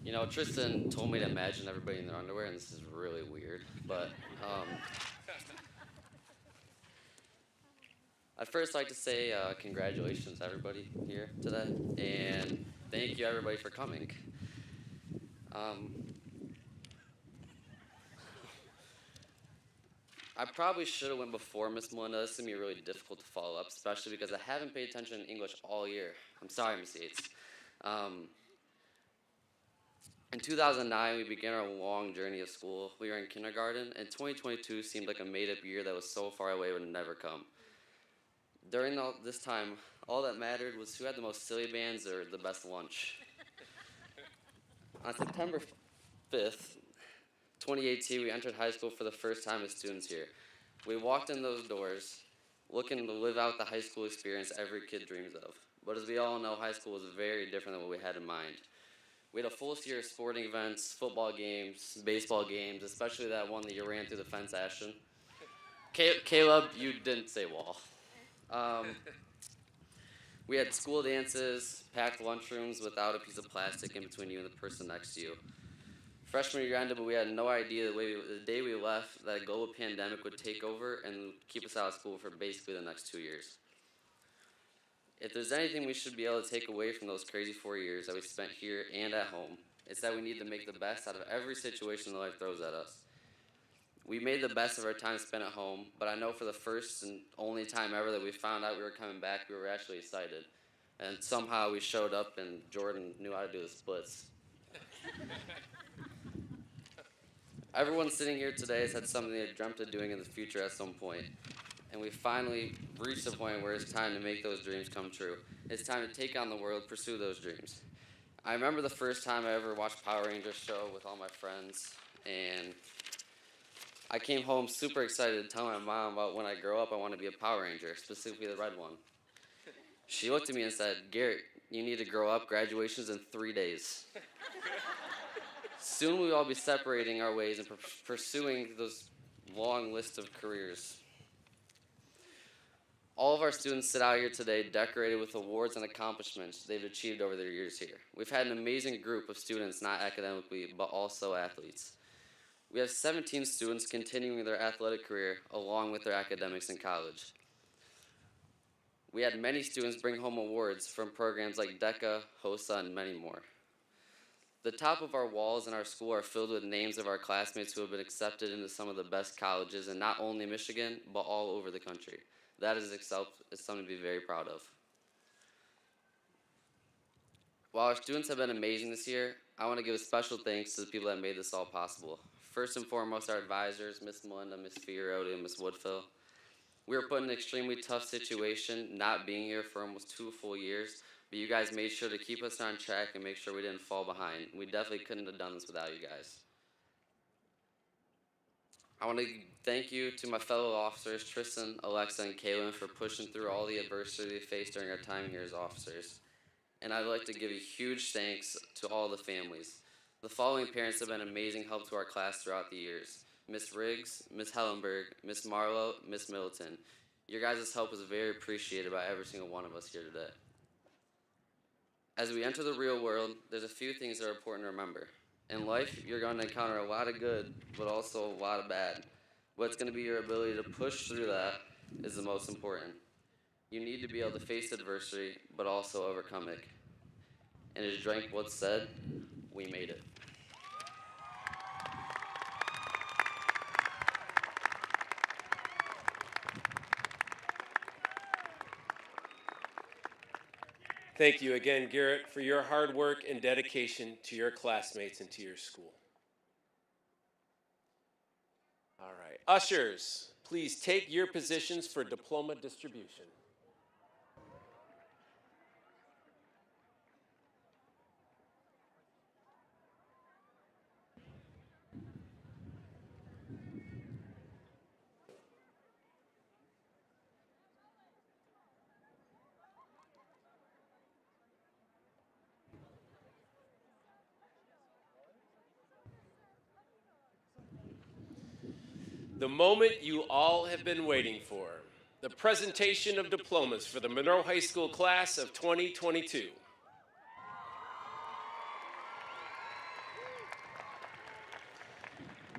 You know, Tristan told me to imagine everybody in their underwear, and this is really weird, but I'd first like to say congratulations to everybody here today, and thank you everybody for coming. I probably should have went before Miss Melinda. This is going to be really difficult to follow up, especially because I haven't paid attention in English all year. I'm sorry, Miss Yates. In 2009, we began our long journey of school. We were in kindergarten, and 2022 seemed like a made-up year that was so far away it would never come. During this time, all that mattered was who had the most silly bands or the best lunch. On September 5th, 2018, we entered high school for the first time as students here. We walked in those doors looking to live out the high school experience every kid dreams of. But as we all know, high school was very different than what we had in mind. We had a full year of sporting events, football games, baseball games, especially that one that you ran through the fence, Ashton. Caleb, you didn't say wall. We had school dances, packed lunchrooms without a piece of plastic in between you and the person next to you. Freshman year ended, but we had no idea the day we left that a global pandemic would take over and keep us out of school for basically the next 2 years. If there's anything we should be able to take away from those crazy 4 years that we spent here and at home, it's that we need to make the best out of every situation that life throws at us. We made the best of our time spent at home, but I know for the first and only time ever that we found out we were coming back, we were actually excited. And somehow we showed up and Jordan knew how to do the splits. Everyone sitting here today has had something they dreamt of doing in the future at some point. And we finally reached the point where it's time to make those dreams come true. It's time to take on the world, pursue those dreams. I remember the first time I ever watched Power Rangers show with all my friends, and I came home super excited to tell my mom about when I grow up I want to be a Power Ranger, specifically the red one. She looked at me and said, "Garrett, you need to grow up. Graduation's in 3 days." Soon we will all be separating our ways and pursuing those long list of careers. All of our students sit out here today decorated with awards and accomplishments they've achieved over their years here. We've had an amazing group of students, not academically, but also athletes. We have 17 students continuing their athletic career along with their academics in college. We had many students bring home awards from programs like DECA, HOSA, and many more. The top of our walls in our school are filled with names of our classmates who have been accepted into some of the best colleges in not only Michigan, but all over the country. That is something to be very proud of. While our students have been amazing this year, I want to give a special thanks to the people that made this all possible. First and foremost, our advisors, Miss Melinda, Miss Fioretti, and Miss Woodfill. We were put in an extremely tough situation, not being here for almost 2 full years, but you guys made sure to keep us on track and make sure we didn't fall behind. We definitely couldn't have done this without you guys. I want to thank you to my fellow officers, Tristan, Alexa, and Kaylin, for pushing through all the adversity they faced during our time here as officers. And I'd like to give a huge thanks to all the families. The following parents have been amazing help to our class throughout the years. Miss Riggs, Miss Hellenberg, Miss Marlowe, Miss Middleton. Your guys' help is very appreciated by every single one of us here today. As we enter the real world, there's a few things that are important to remember. In life, you're going to encounter a lot of good, but also a lot of bad. What's going to be your ability to push through that is the most important. You need to be able to face adversity, but also overcome it. And as Drake once said, we made it. Thank you again, Garrett, for your hard work and dedication to your classmates and to your school. All right. Ushers, Please take your positions for diploma distribution. The moment you all have been waiting for, the presentation of diplomas for the Monroe High School class of 2022.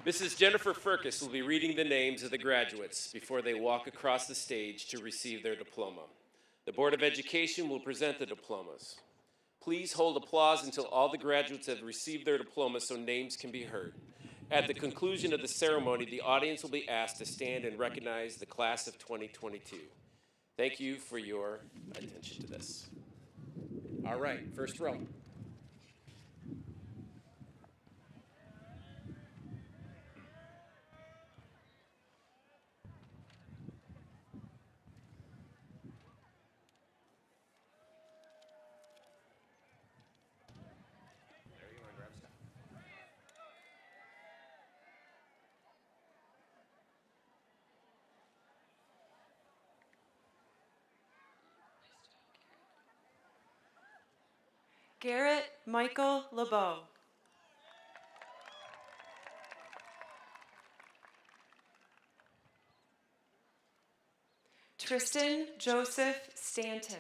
Mrs. Jennifer Firkus will be reading the names of the graduates before they walk across the stage to receive their diploma. The Board of Education will present the diplomas. Please hold applause until all the graduates have received their diplomas so names can be heard. At the conclusion of the ceremony, the audience will be asked to stand and recognize the class of 2022. Thank you for your attention to this. All right, first row. Garrett Michael LeBeau. Tristan Joseph Stanton.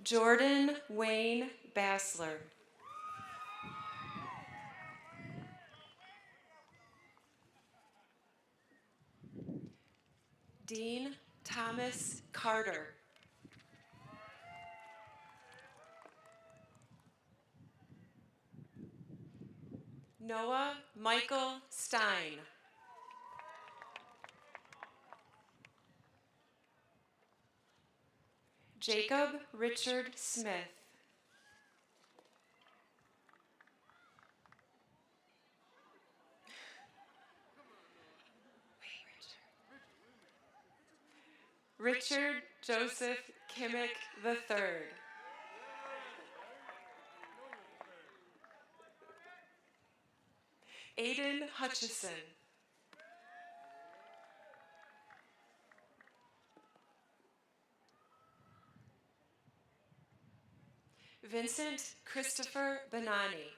Jordan Wayne Bassler. Dean Thomas Carter. Noah Michael Stein. Jacob Richard Smith. Richard Joseph Kimmick III. Aiden Hutchison. Vincent Christopher Benani.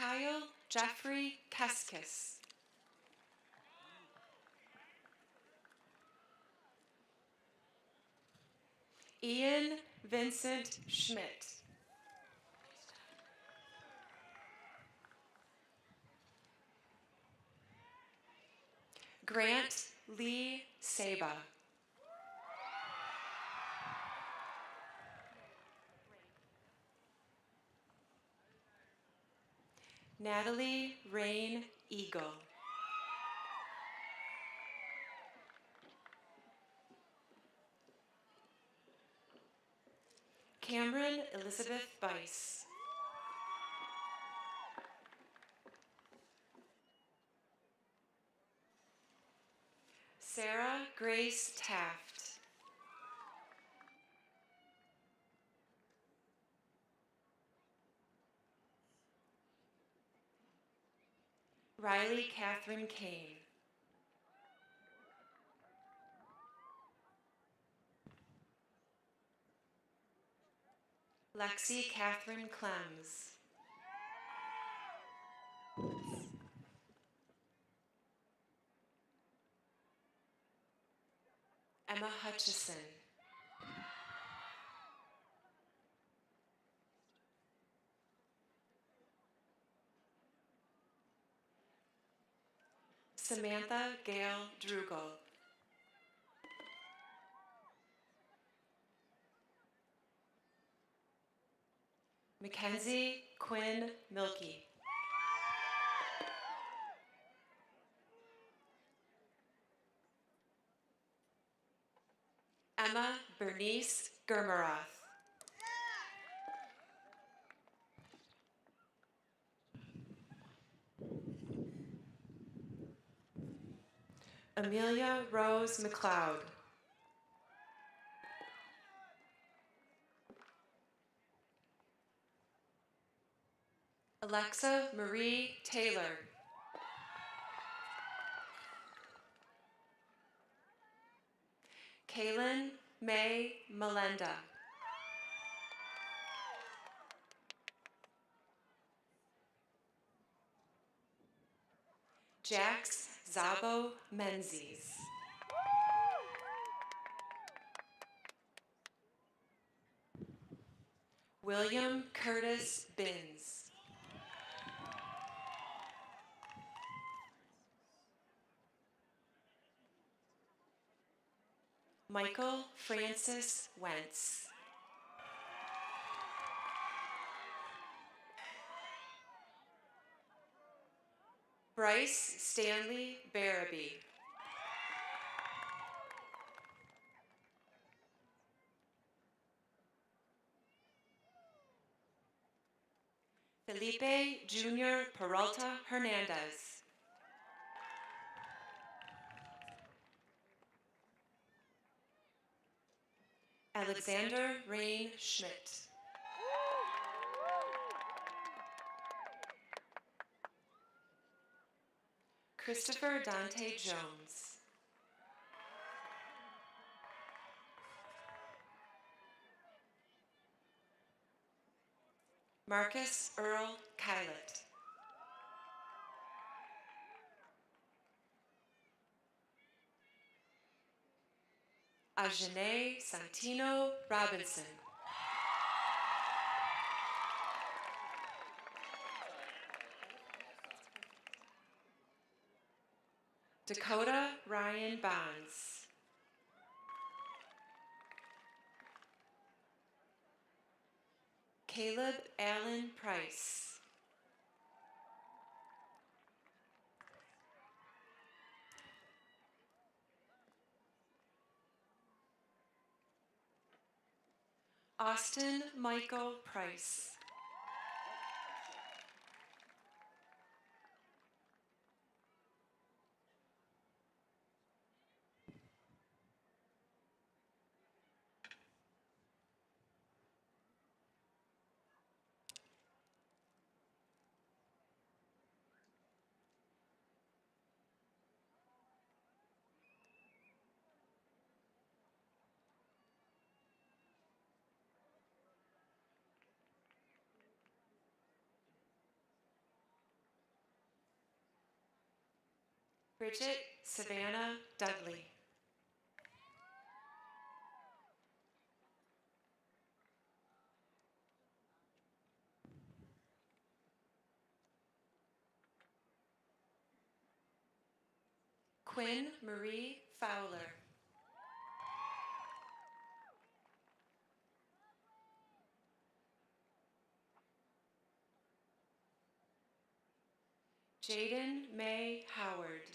Kyle Jeffrey Keskis. Ian Vincent Schmidt. Grant Lee Saba. Natalie Rain Eagle. Cameron Elizabeth Bice. Sarah Grace Taft. Riley Catherine Kane. Lexi Catherine Clems. Emma Hutchison. Samantha Gail Drugel. Mackenzie Quinn Milkey. Emma Bernice Germeroth. Amelia Rose McLeod. Alexa Marie Taylor. Kaylin May Melenda. Jax Zabo Menzies. William Curtis Binns. Michael Francis Wentz. Bryce Stanley Barabee. Felipe Jr. Peralta Hernandez. Alexander Rain Schmidt. Christopher Dante Jones. Marcus Earl Kylett. Ajane Santino Robinson. Dakota Ryan Bonds. Caleb Allen Price. Austin Michael Price. Bridget Savannah Dudley. Quinn Marie Fowler. Jaden May Howard.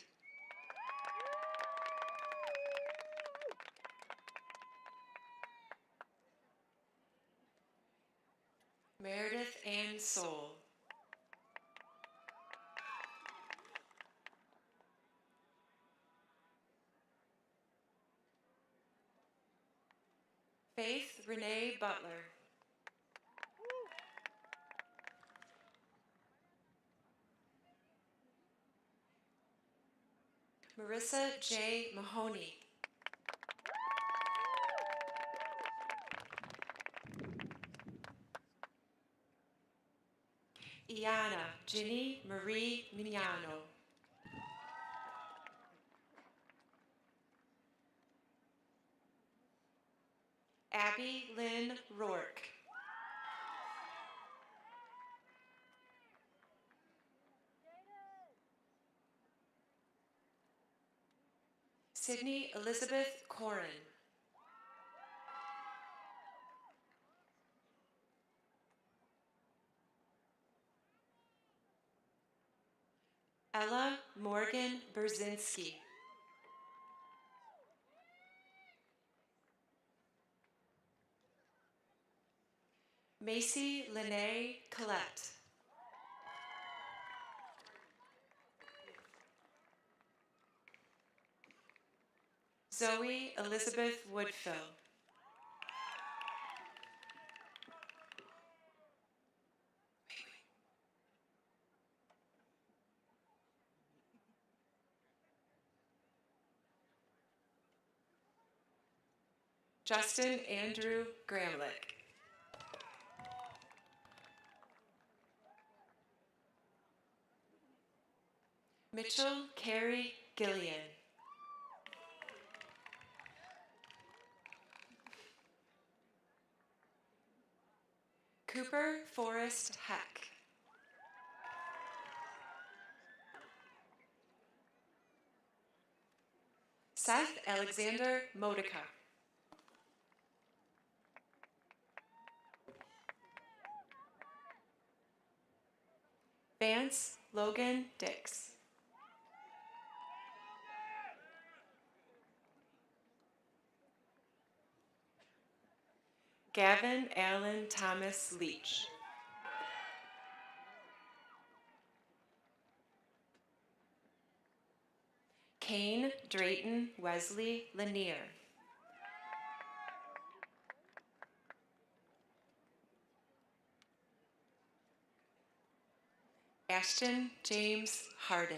Meredith Ann Soul. Faith Renee Butler. Marissa J. Mahoney. Iana Ginny Marie Mignano. Abby Lynn Rourke. Sydney Elizabeth Corin. Ella Morgan Berzinski. Macy Lene Collette. Zoe Elizabeth Woodfill. Justin Andrew Gramlich. Mitchell Carey Gillian. Cooper Forrest Heck. Seth Alexander Modica. Vance Logan Dix. Gavin Allen Thomas Leach. Kane Drayton Wesley Lanier. Ashton James Harden.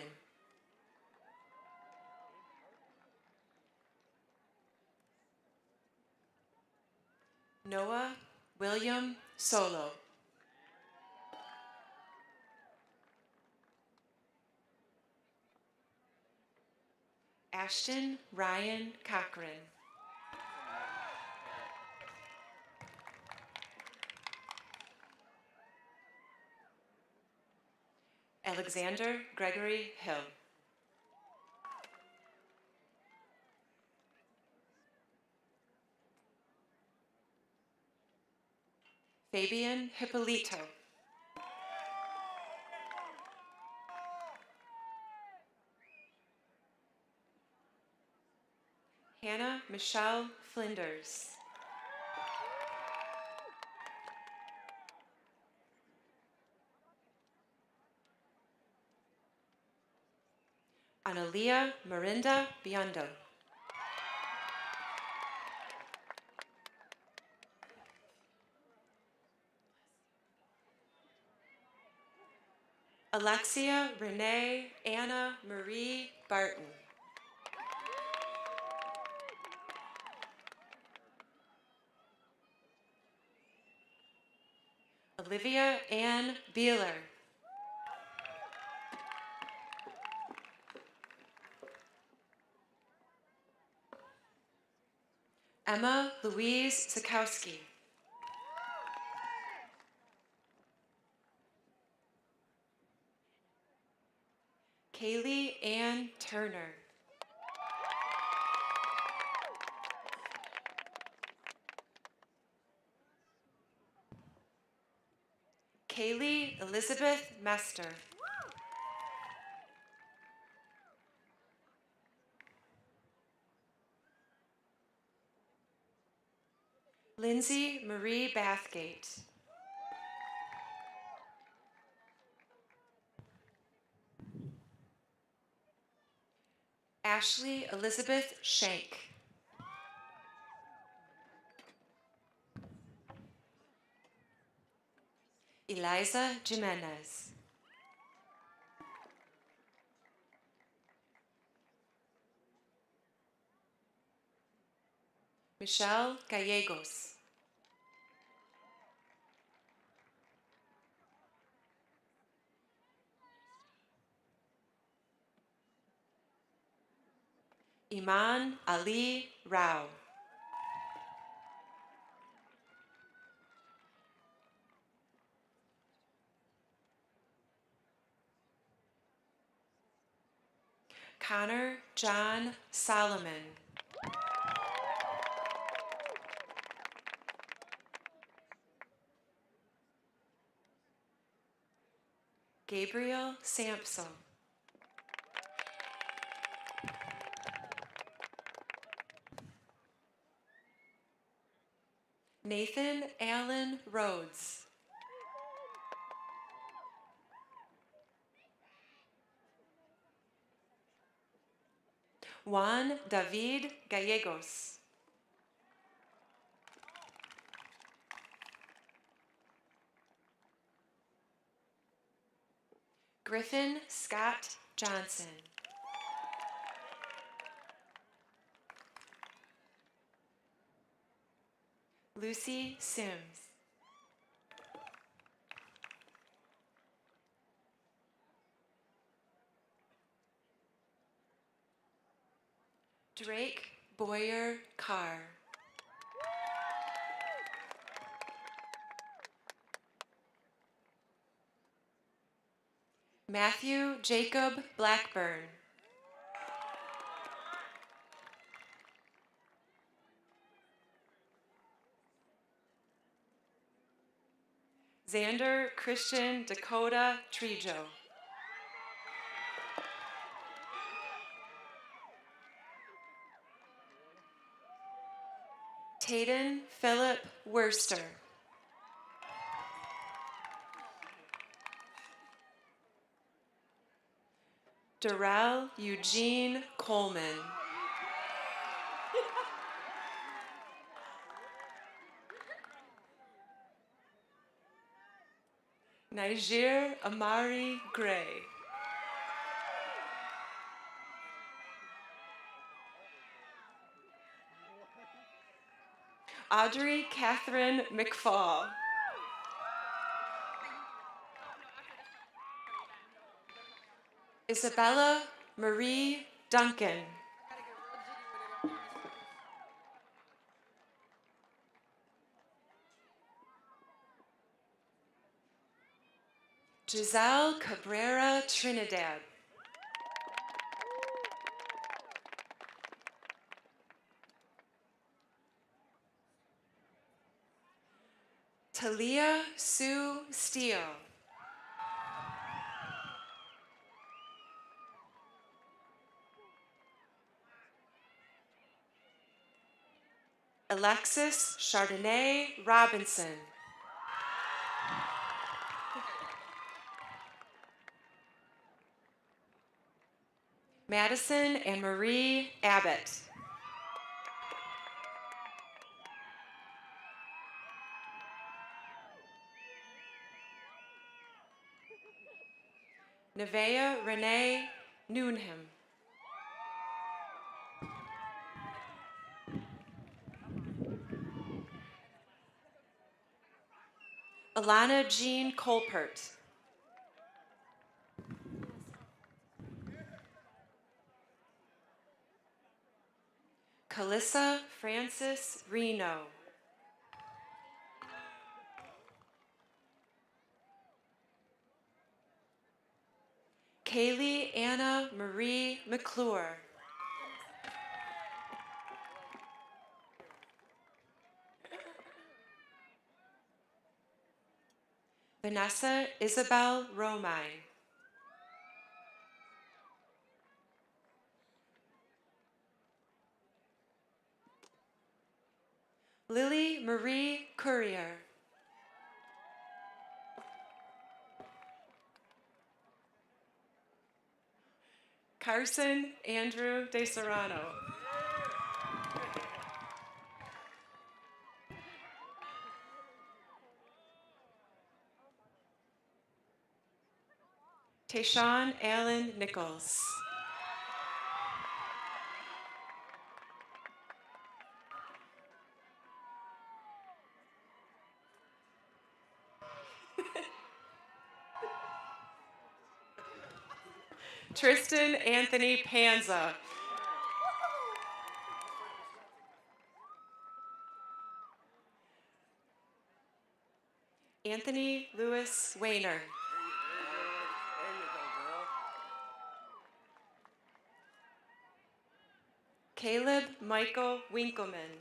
Noah William Solo. Ashton Ryan Cochran. Alexander Gregory Hill. Fabian Hippolito. Hannah Michelle Flinders. Analia Marinda Biondo. Alexia Renee Anna Marie Barton. Olivia Ann Beeler. Emma Louise Zakowski. Kaylee Ann Turner. Kaylee Elizabeth Mester. Lindsay Marie Bathgate. Ashley Elizabeth Shank. Eliza Jimenez. Michelle Gallegos. Iman Ali Rao. Connor John Solomon. Gabriel Sampson. Nathan Allen Rhodes. Juan David Gallegos. Griffin Scott Johnson. Lucy Sims. Drake Boyer Carr. Matthew Jacob Blackburn. Xander Christian Dakota Trejo. Tayden Philip Worster. Darrell Eugene Coleman. Niger Amari Gray. Audrey Catherine McFall. Isabella Marie Duncan. Giselle Cabrera Trinidad. Talia Sue Steele. Alexis Chardonnay Robinson. Madison and Marie Abbott. Nevaeh Renee Noonham. Alana Jean Colpert. Calissa Francis Reno. Kaylee Anna Marie McClure. Vanessa Isabel Romine. Lily Marie Courier. Carson Andrew De Serrano. Tayshawn Allen Nichols. Tristan Anthony Panza. Anthony Lewis Weiner. Caleb Michael Winkleman.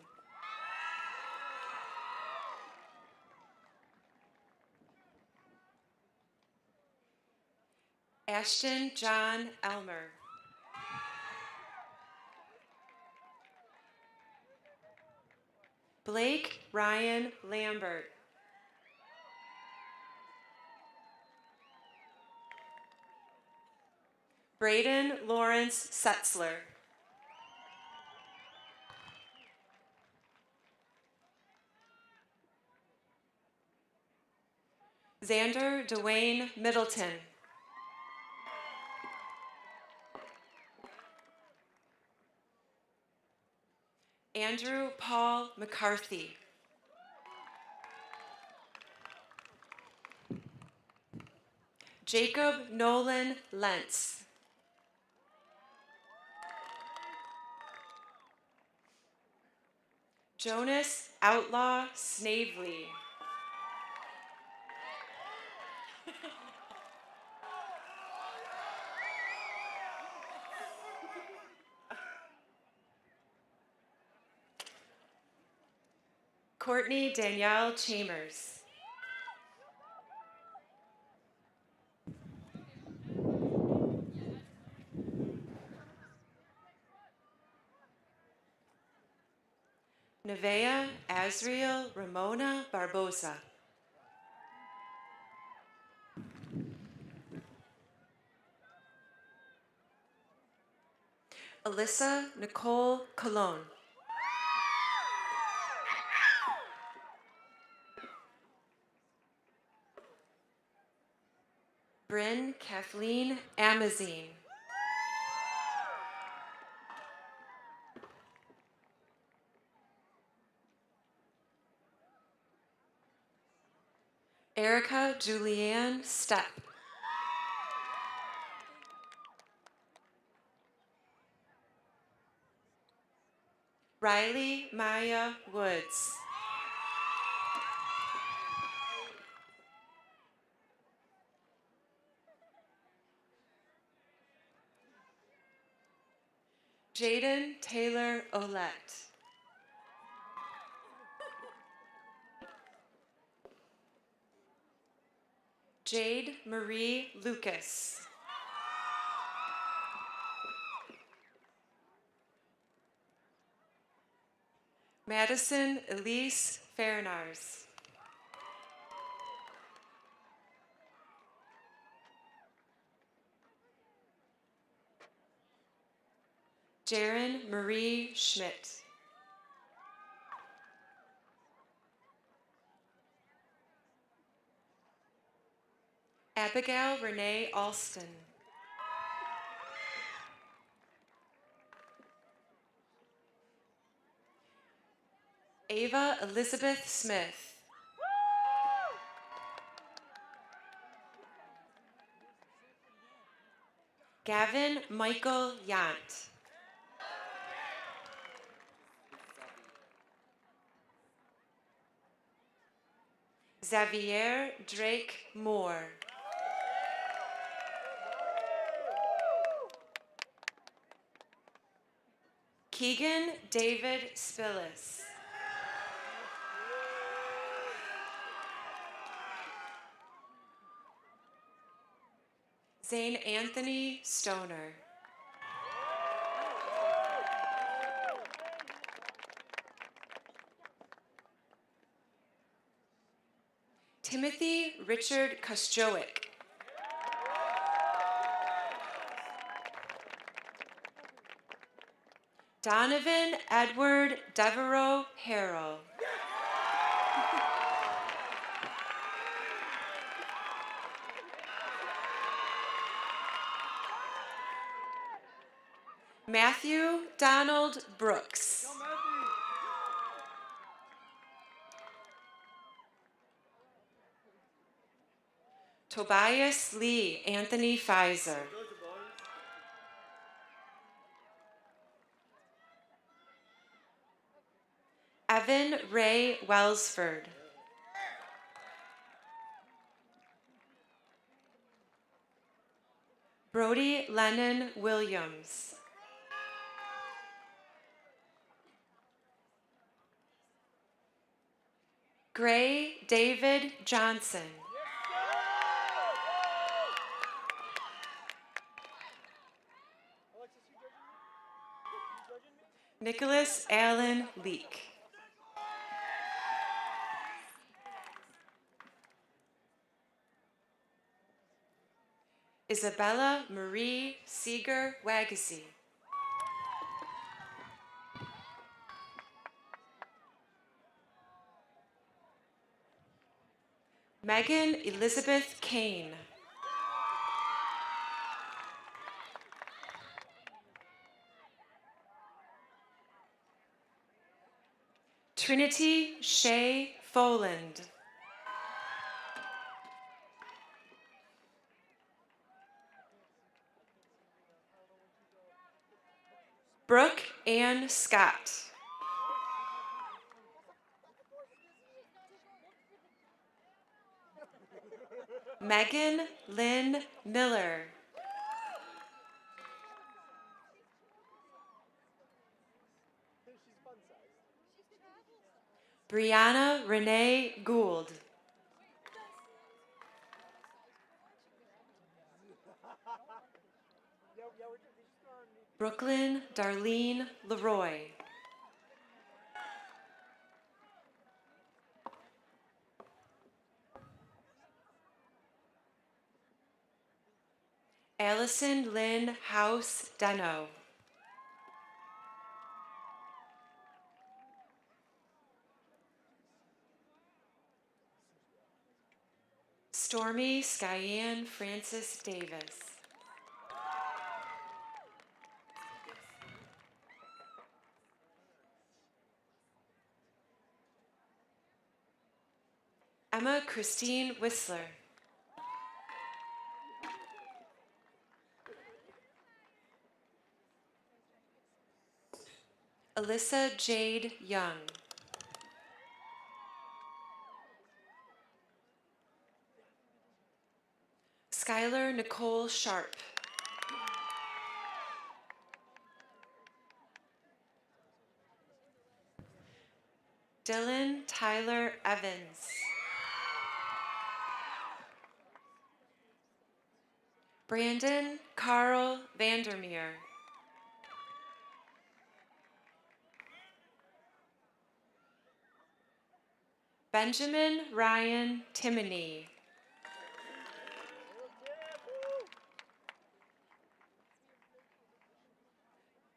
Ashton John Elmer. Blake Ryan Lambert. Braden Lawrence Setzler. Xander Dwayne Middleton. Andrew Paul McCarthy. Jacob Nolan Lentz. Jonas Outlaw Snavely. Courtney Danielle Chambers. Nevea Azriel Ramona Barbosa. Alyssa Nicole Colon. Bryn Kathleen Amazine. Erica Julianne Stepp. Riley Maya Woods. Jaden Taylor Olette. Jade Marie Lucas. Madison Elise Fairnars. Jaren Marie Schmidt. Abigail Renee Alston. Ava Elizabeth Smith. Gavin Michael Yant. Xavier Drake Moore. Keegan David Spillis. Zane Anthony Stoner. Timothy Richard Kostjowick. Donovan Edward Devereaux Harrell. Matthew Donald Brooks. Tobias Lee Anthony Pfizer. Evan Ray Wellsford. Brody Lennon Williams. Gray David Johnson. Nicholas Allen Leak. Isabella Marie Seeger Wagazy. Megan Elizabeth Kane. Trinity Shea Foland. Brooke Ann Scott. Megan Lynn Miller. Brianna Renee Gould. Brooklyn Darlene Leroy. Allison Lynn House Deno. Stormy Skyanne Francis Davis. Emma Christine Whistler. Alyssa Jade Young. Skylar Nicole Sharp. Dylan Tyler Evans. Brandon Carl Vandermeer. Benjamin Ryan Timoney.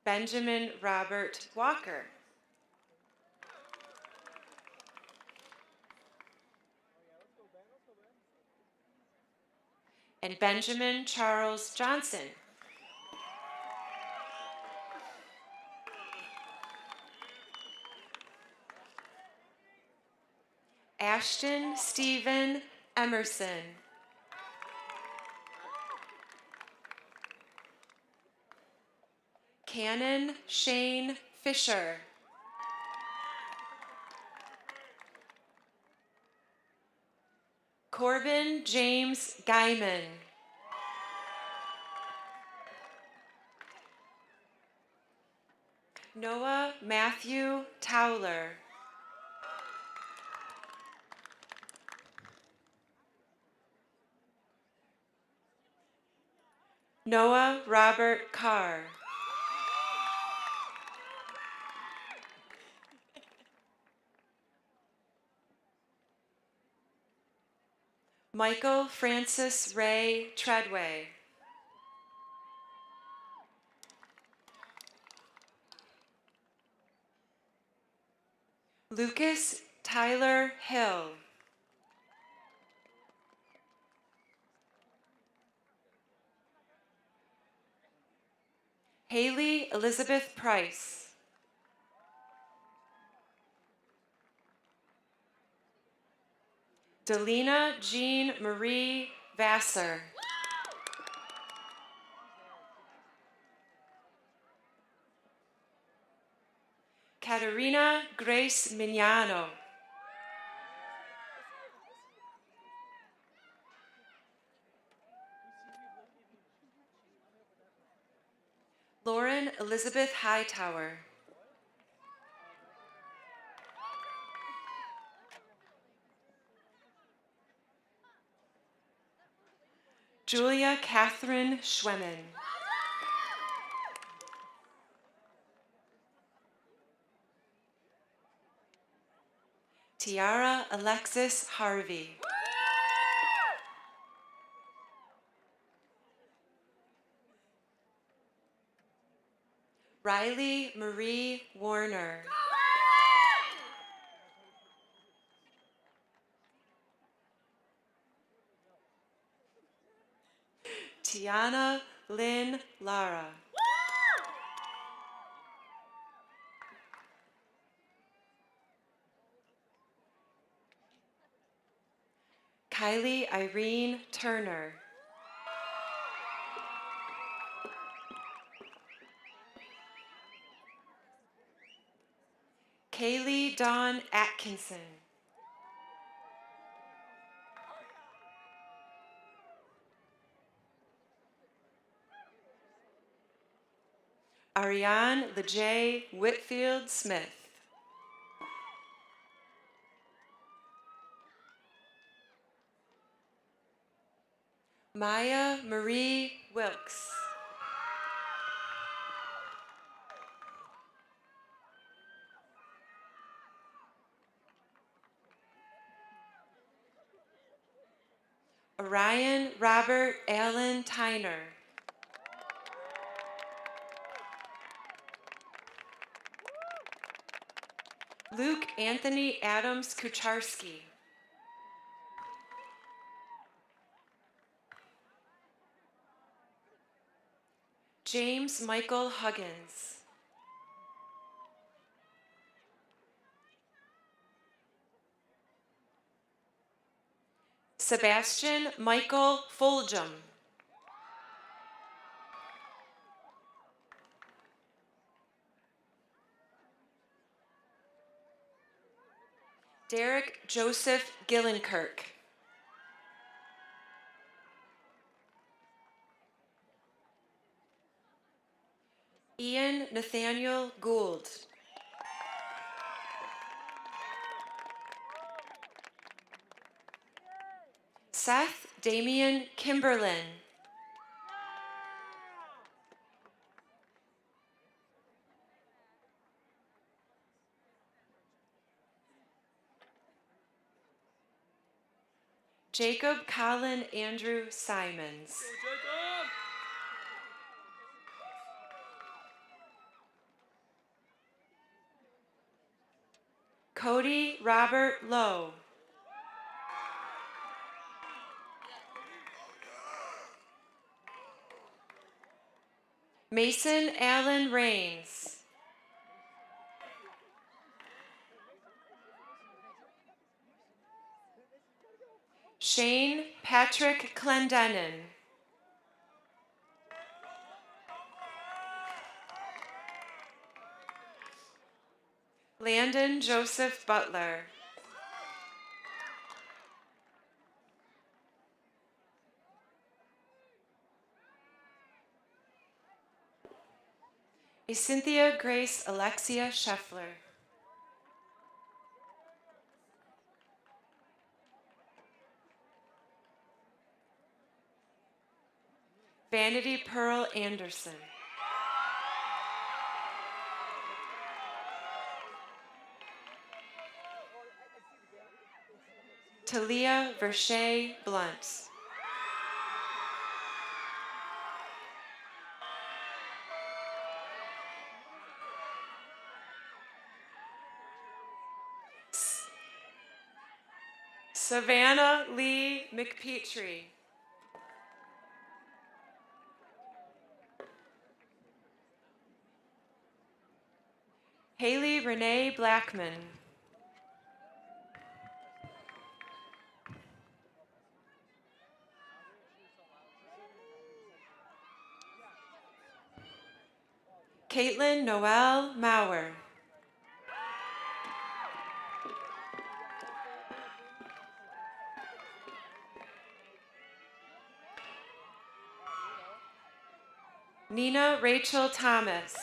Benjamin Robert Walker. And Benjamin Charles Johnson. Ashton Stephen Emerson. Cannon Shane Fisher. Corbin James Guyman. Noah Matthew Towler. Noah Robert Carr. Michael Francis Ray Treadway. Lucas Tyler Hill. Haley Elizabeth Price. Delina Jean Marie Vassar. Katerina Grace Mignano. Lauren Elizabeth Hightower. Julia Catherine Schwemmen. Tiara Alexis Harvey. Riley Marie Warner. Tiana Lynn Lara. Kylie Irene Turner. Kaylee Dawn Atkinson. Ariane Lejay Whitfield Smith. Maya Marie Wilkes. Orion Robert Allen Tyner. Luke Anthony Adams Kucharski. James Michael Huggins. Sebastian Michael Foljam. Derek Joseph Gillenkirk. Ian Nathaniel Gould. Seth Damian Kimberlin. Jacob Colin Andrew Simons. Cody Robert Lowe. Mason Allen Rains. Shane Patrick Clendenin. Landon Joseph Butler. Cynthia Grace Alexia Scheffler. Vanity Pearl Anderson. Talia Verche Blunt. Savannah Lee McPetrie. Haley Renee Blackman. Caitlin Noel Maurer. Nina Rachel Thomas.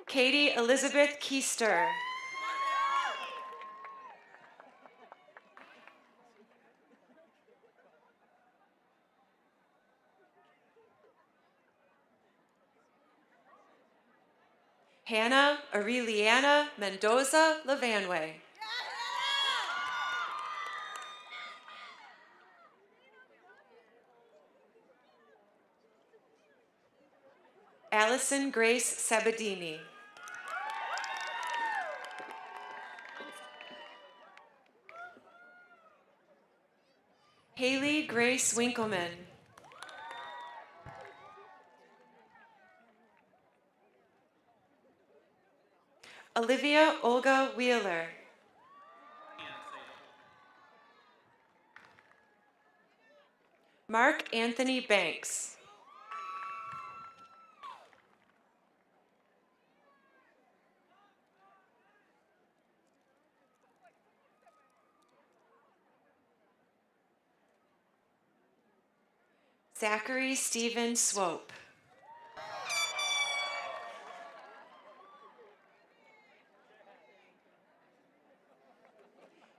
Katie Elizabeth Keister. Hannah Aureliana Mendoza Lavanway. Allison Grace Sabadini. Haley Grace Winkleman. Olivia Olga Wheeler. Mark Anthony Banks. Zachary Stephen Swope.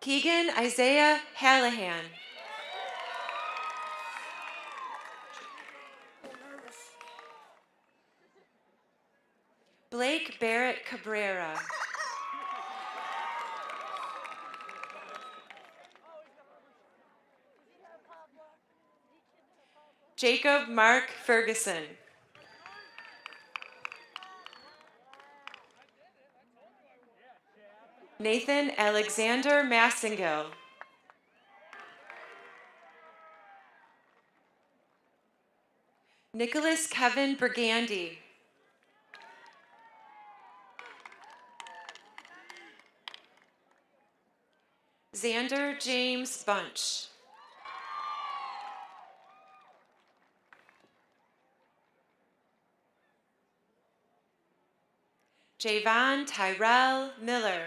Keegan Isaiah Hallahan. Blake Barrett Cabrera. Jacob Mark Ferguson. Nathan Alexander Massengill. Nicholas Kevin Burgandy. Xander James Bunch. Javon Tyrell Miller.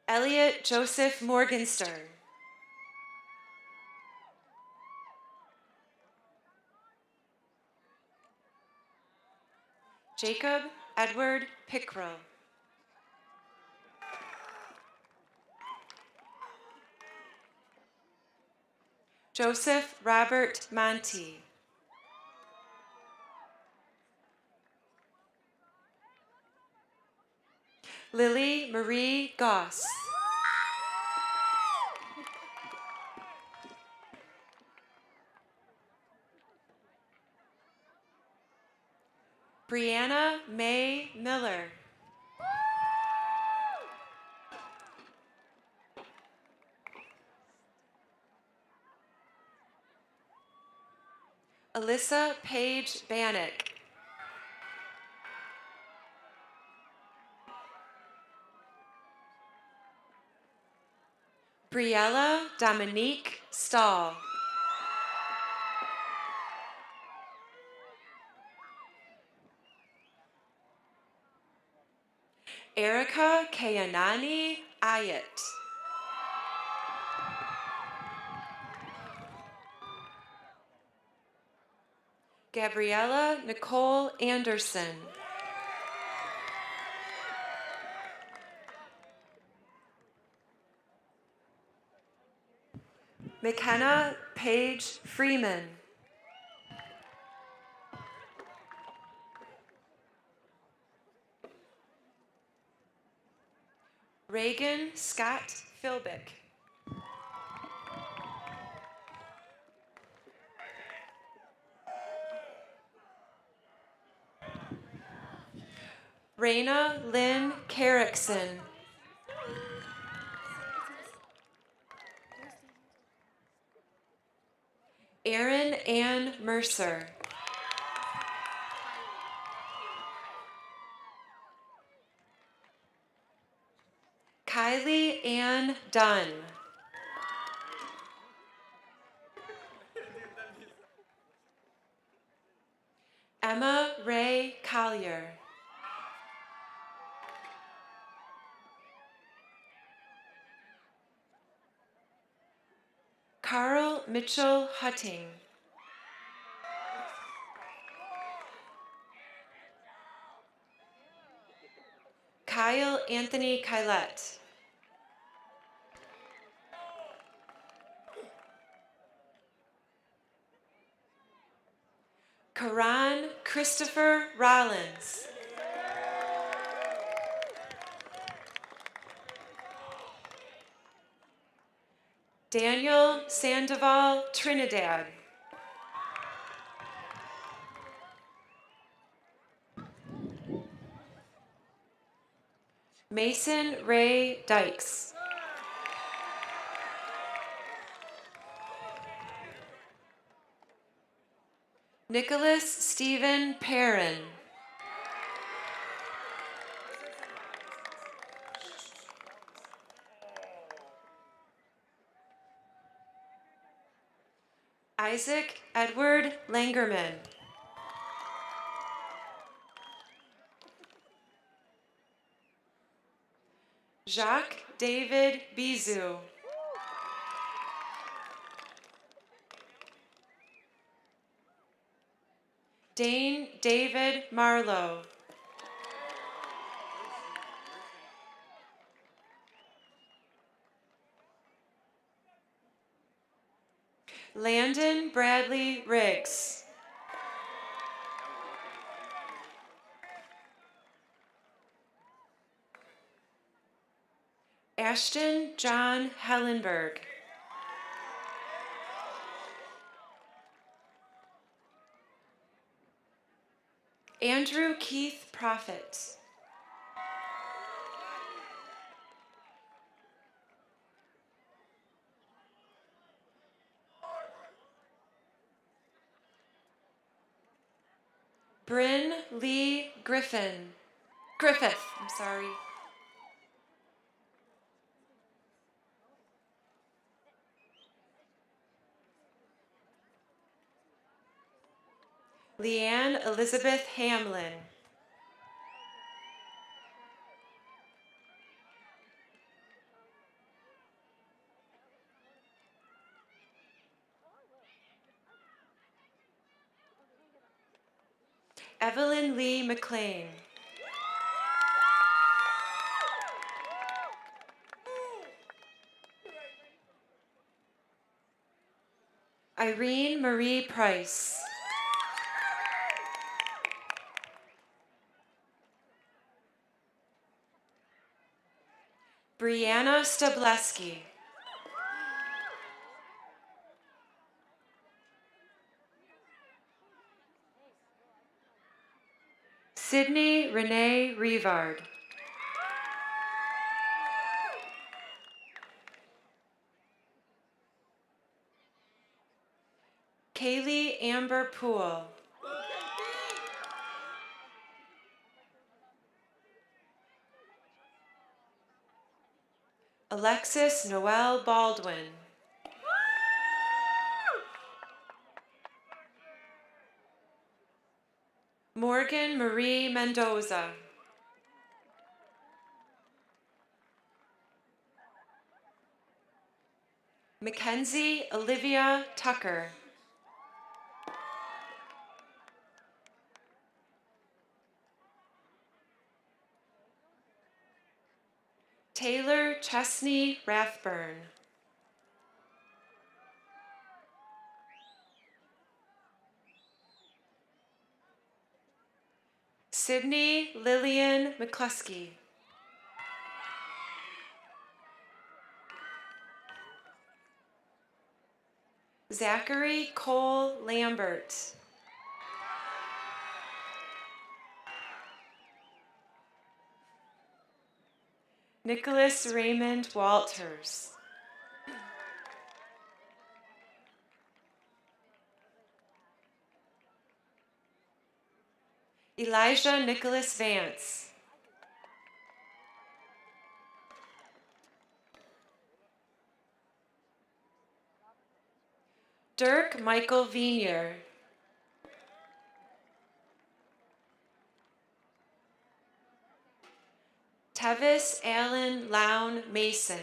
Elliot Joseph Morgenstern. Jacob Edward Pickrell. Joseph Robert Monty. Lily Marie Goss. Brianna May Miller. Alyssa Paige Bannock. Briella Dominique Stahl. Erica Kayanani Ayat. Gabriella Nicole Anderson. McKenna Paige Freeman. Reagan Scott Philbick. Raina Lynn Carrickson. Erin Ann Mercer. Kylie Ann Dunn. Emma Ray Collier. Carl Mitchell Hutting. Kyle Anthony Kylette. Karan Christopher Rollins. Daniel Sandoval Trinidad. Mason Ray Dykes. Nicholas Stephen Perrin. Isaac Edward Langerman. Jacques David Bizou. Dane David Marlowe. Landon Bradley Riggs. Ashton John Hellenberg. Andrew Keith Prophet. Bryn Lee Griffith, I'm sorry. Leanne Elizabeth Hamlin. Evelyn Lee McLean. Irene Marie Price. Brianna Stableski. Sydney Renee Rivard. Kaylee Amber Poole. Alexis Noel Baldwin. Morgan Marie Mendoza. Mackenzie Olivia Tucker. Taylor Chesney Rathburn. Sydney Lillian McCluskey. Zachary Cole Lambert. Nicholas Raymond Walters. Elijah Nicholas Vance. Dirk Michael Venier. Tevis Allen Lown Mason.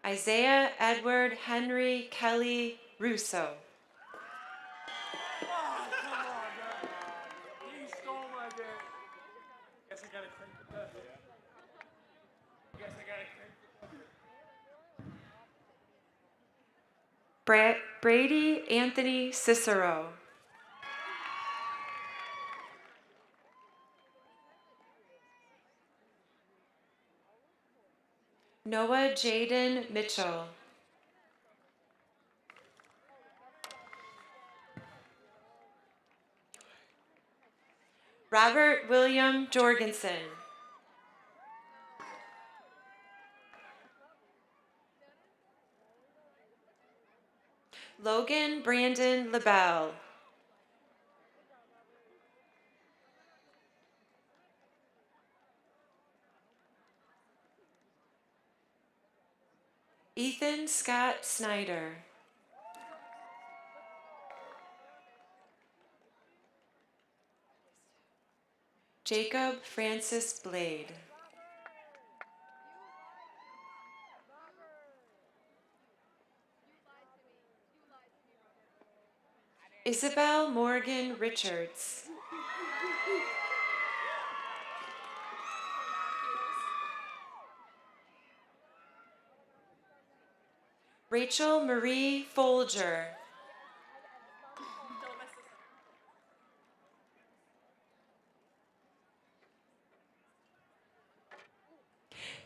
Isaiah Edward Henry Kelly Russo. Brady Anthony Cicero. Noah Jaden Mitchell. Robert William Jorgensen. Logan Brandon LaBelle. Ethan Scott Snyder. Jacob Francis Blade. Isabel Morgan Richards. Rachel Marie Folger.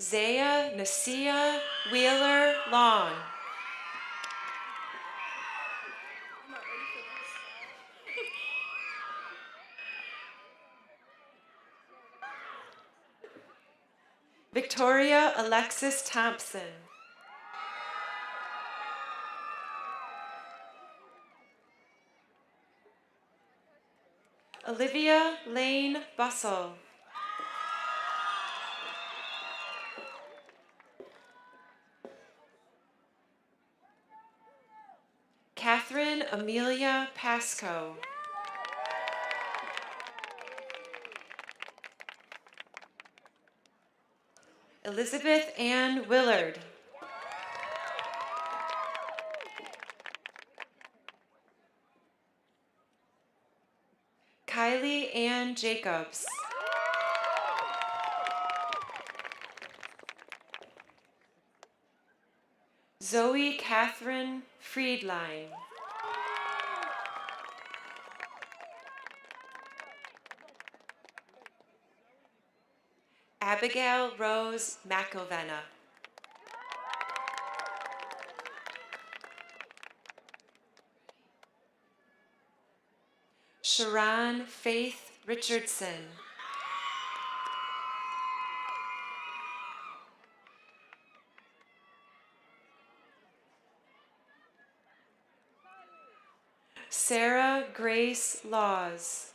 Zaya Nasia Wheeler Long. Victoria Alexis Thompson. Olivia Lane Bussell. Catherine Amelia Pasco. Elizabeth Ann Willard. Kylie Ann Jacobs. Zoe Catherine Friedline. Abigail Rose McIlvenna. Sharon Faith Richardson. Sarah Grace Laws.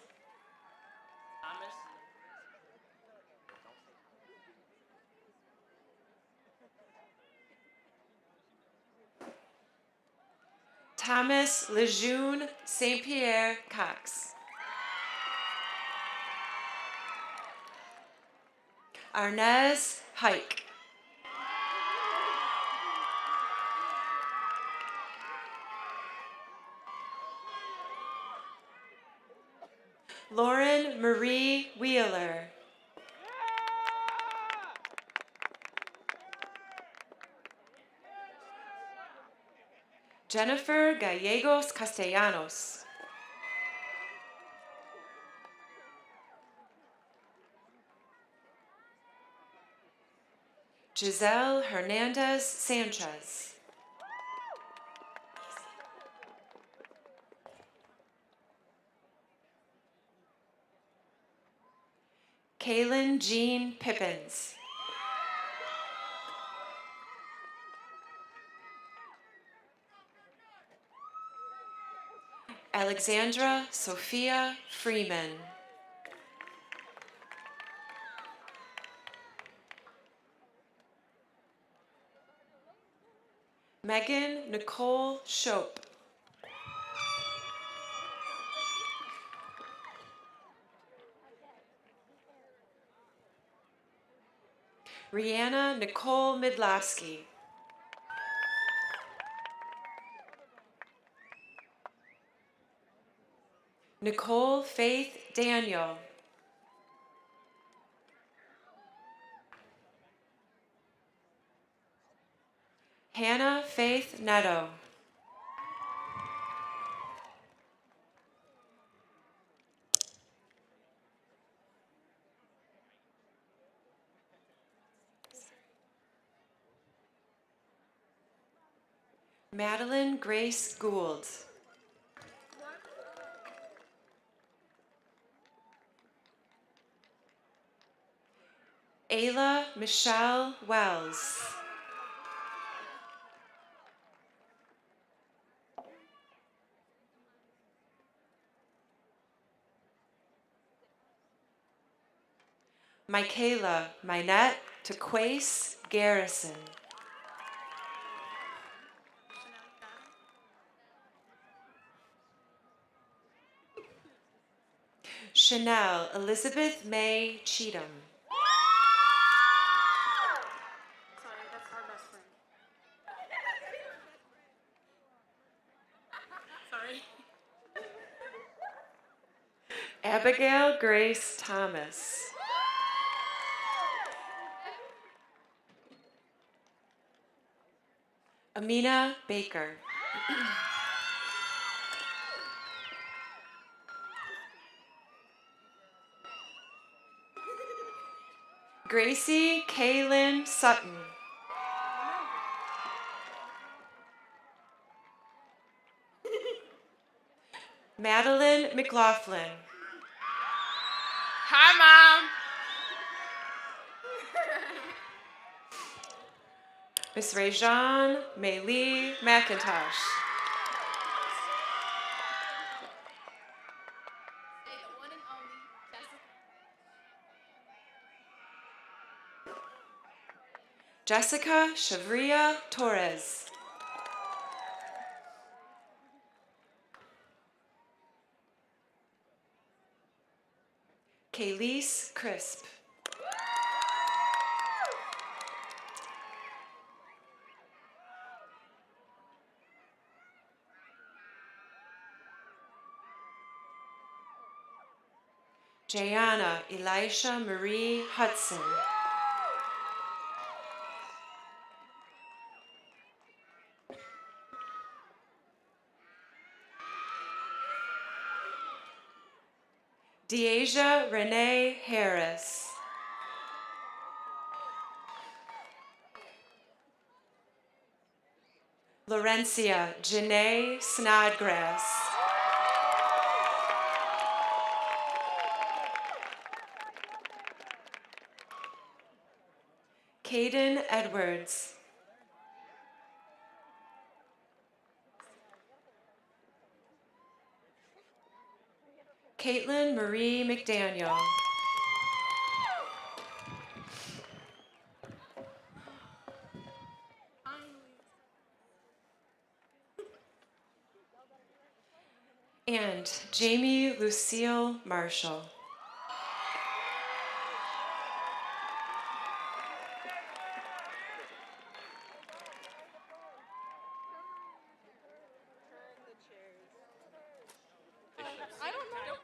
Thomas Lejeune St. Pierre Cox. Arnez Hike. Lauren Marie Wheeler. Jennifer Gallegos Castellanos. Giselle Hernandez Sanchez. Kaylin Jean Pippins. Alexandra Sophia Freeman. Megan Nicole Shope. Rihanna Nicole Midlowski. Nicole Faith Daniel. Hannah Faith Netto. Madeline Grace Gould. Ayla Michelle Wells. Michaela Minette Tequace Garrison. Chanel Elizabeth May Cheatham. Sorry, that's our best friend. Sorry. Abigail Grace Thomas. Amina Baker. Gracie Kaylin Sutton. Madeline McLaughlin. Hi, Mom. Miss Rayjean Maylee McIntosh. Jessica Shavria Torres. Kaylise Crisp. Jayana Elisha Marie Hudson. Deasia Renee Harris. Laurencia Janae Snodgrass. Caden Edwards. Caitlin Marie McDaniel. And Jamie Lucille Marshall. I don't know.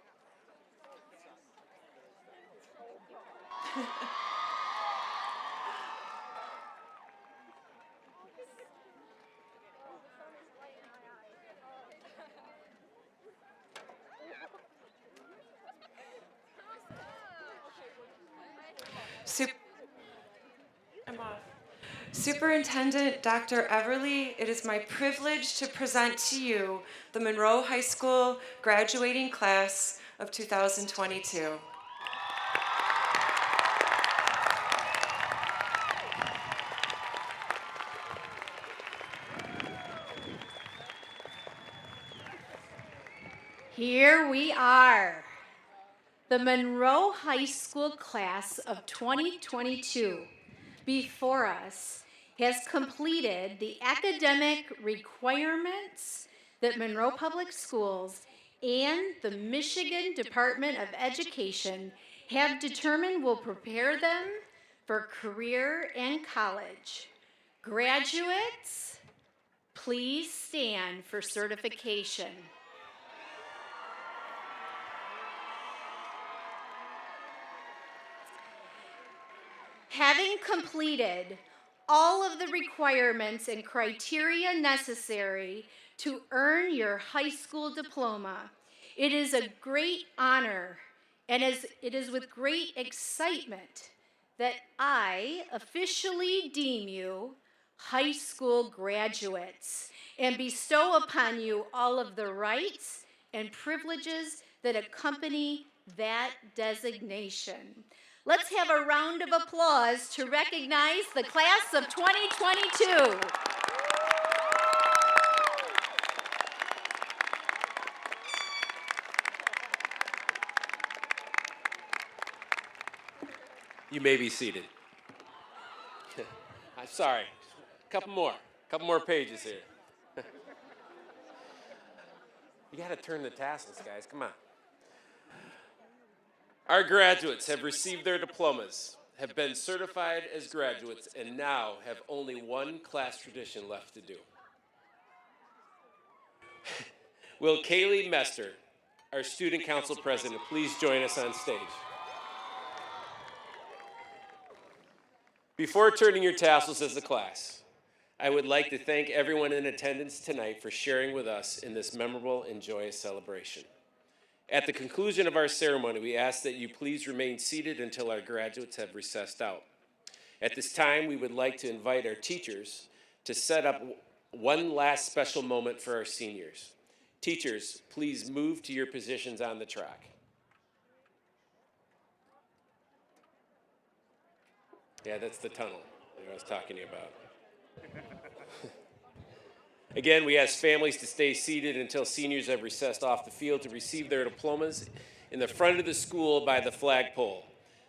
Superintendent Dr. Everly, it is my privilege to present to you the Monroe High School graduating class of 2022. Here we are. The Monroe High School class of 2022 before us has completed the academic requirements that Monroe Public Schools and the Michigan Department of Education have determined will prepare them for career and college. Graduates, please stand for certification. Having completed all of the requirements and criteria necessary to earn your high school diploma, it is a great honor and it is with great excitement that I officially deem you high school graduates and bestow upon you all of the rights and privileges that accompany that designation. Let's have a round of applause to recognize the class of 2022. You may be seated. I'm sorry. Couple more pages here. You got to turn the tassels, guys. Come on. Our graduates have received their diplomas, have been certified as graduates, and now have only one class tradition left to do. Will Kaylee Mester, our student council president, please join us on stage? Before turning your tassels as a class, I would like to thank everyone in attendance tonight for sharing with us in this memorable and joyous celebration. At the conclusion of our ceremony, we ask that you please remain seated until our graduates have recessed out. At this time, we would like to invite our teachers to set up one last special moment for our seniors. Teachers, please move to your positions on the track. Yeah, that's the tunnel that I was talking to you about. Again, we ask families to stay seated until seniors have recessed off the field to receive their diplomas in the front of the school by the flagpole.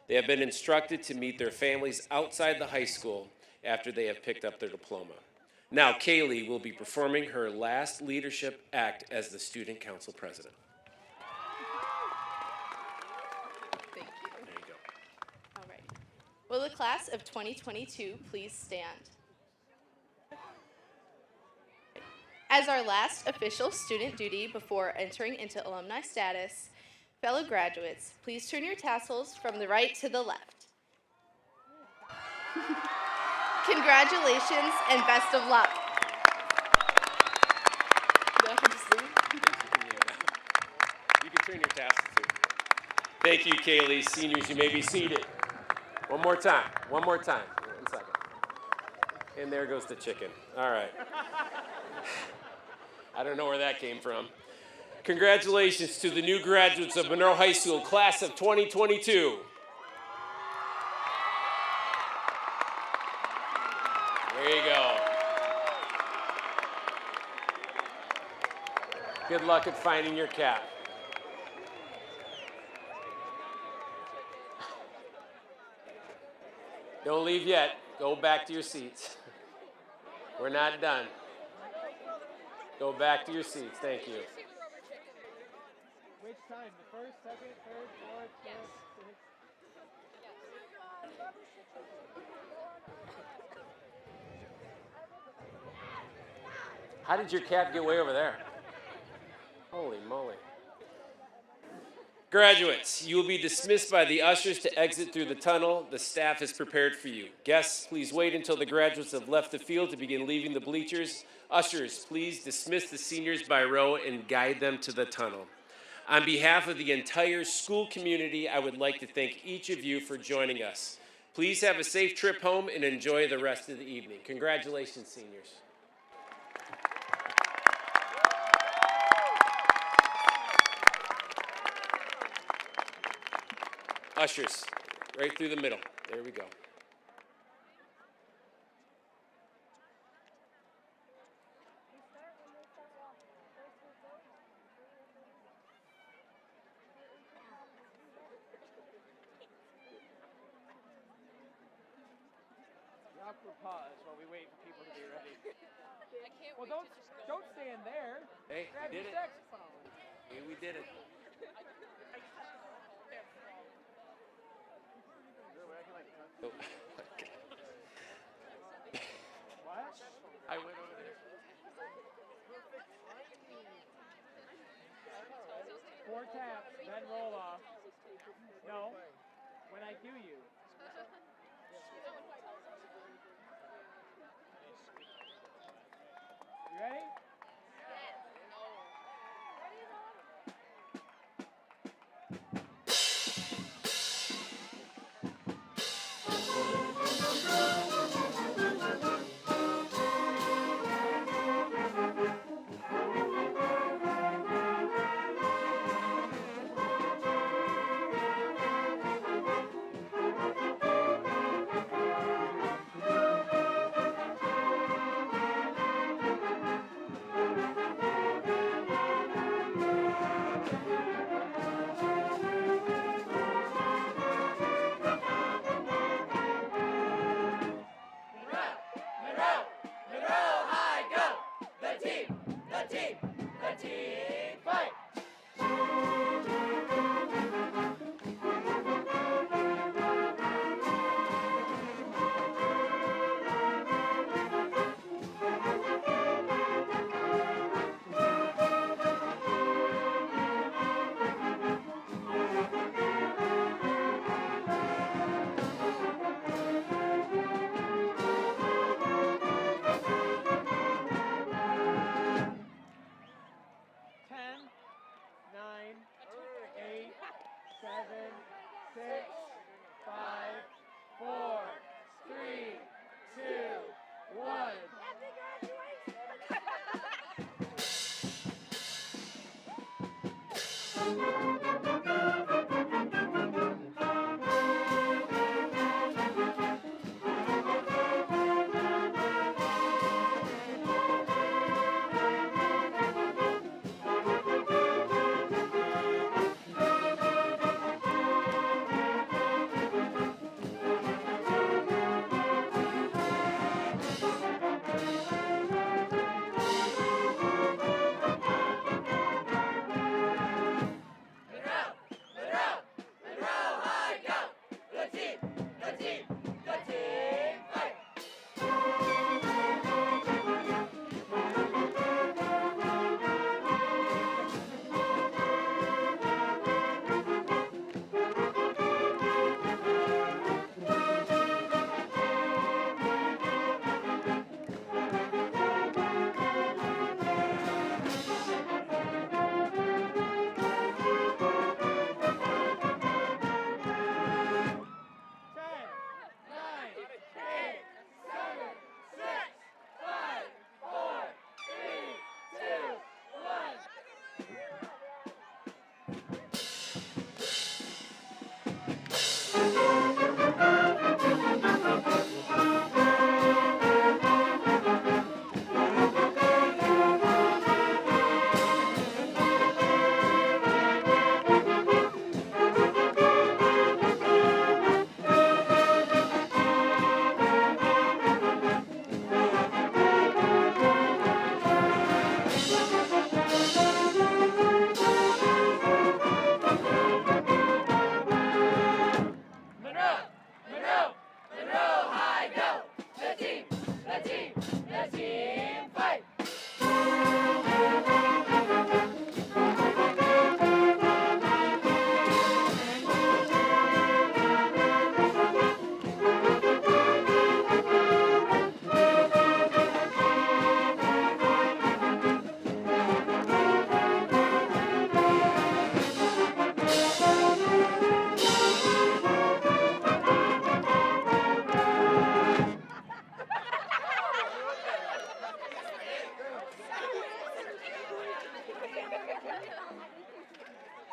They have been instructed to meet their families outside the high school after they have picked up their diploma. Now, Kaylee will be performing her last leadership act as the student council president. Thank you. There you go. All right. Will the class of 2022 please stand? As our last official student duty before entering into alumni status, fellow graduates, please turn your tassels from the right to the left. Congratulations and best of luck. You can turn your tassels too. Thank you, Kaylee. Seniors, you may be seated. One more time. One second. And there goes the chicken. All right. I don't know where that came from. Congratulations to the new graduates of Monroe High School, class of 2022. There you go. Good luck at finding your cap. Don't leave yet. Go back to your seats. We're not done. Go back to your seats. Thank you. Which time? The first, second, third, fourth, fifth, sixth? How did your cap get way over there? Holy moly. Graduates, you will be dismissed by the ushers to exit through the tunnel the staff has prepared for you. Guests, please wait until the graduates have left the field to begin leaving the bleachers. Ushers, please dismiss the seniors by row and guide them to the tunnel. On behalf of the entire school community, I would like to thank each of you for joining us. Please have a safe trip home and enjoy the rest of the evening. Congratulations, seniors. Ushers, right through the middle. There we go. The awkward pause while we wait for people to be ready. Well, don't stand there. Hey, Grab we your did it. saxophone. Hey, we did it. Oh, okay. What? I went over there. 4 taps, then roll off. No, when I cue you. You ready? 6, 5, 4, 3, 2, 1.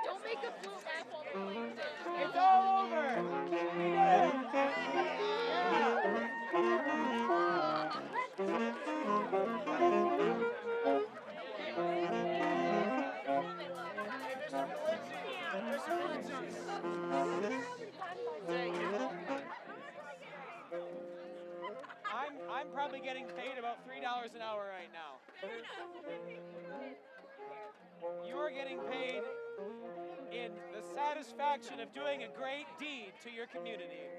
Don't make a flute laugh all the way down. It's all over. We did it. I'm probably getting paid about $3 an hour right now. You're getting paid in the satisfaction of doing a great deed to your community.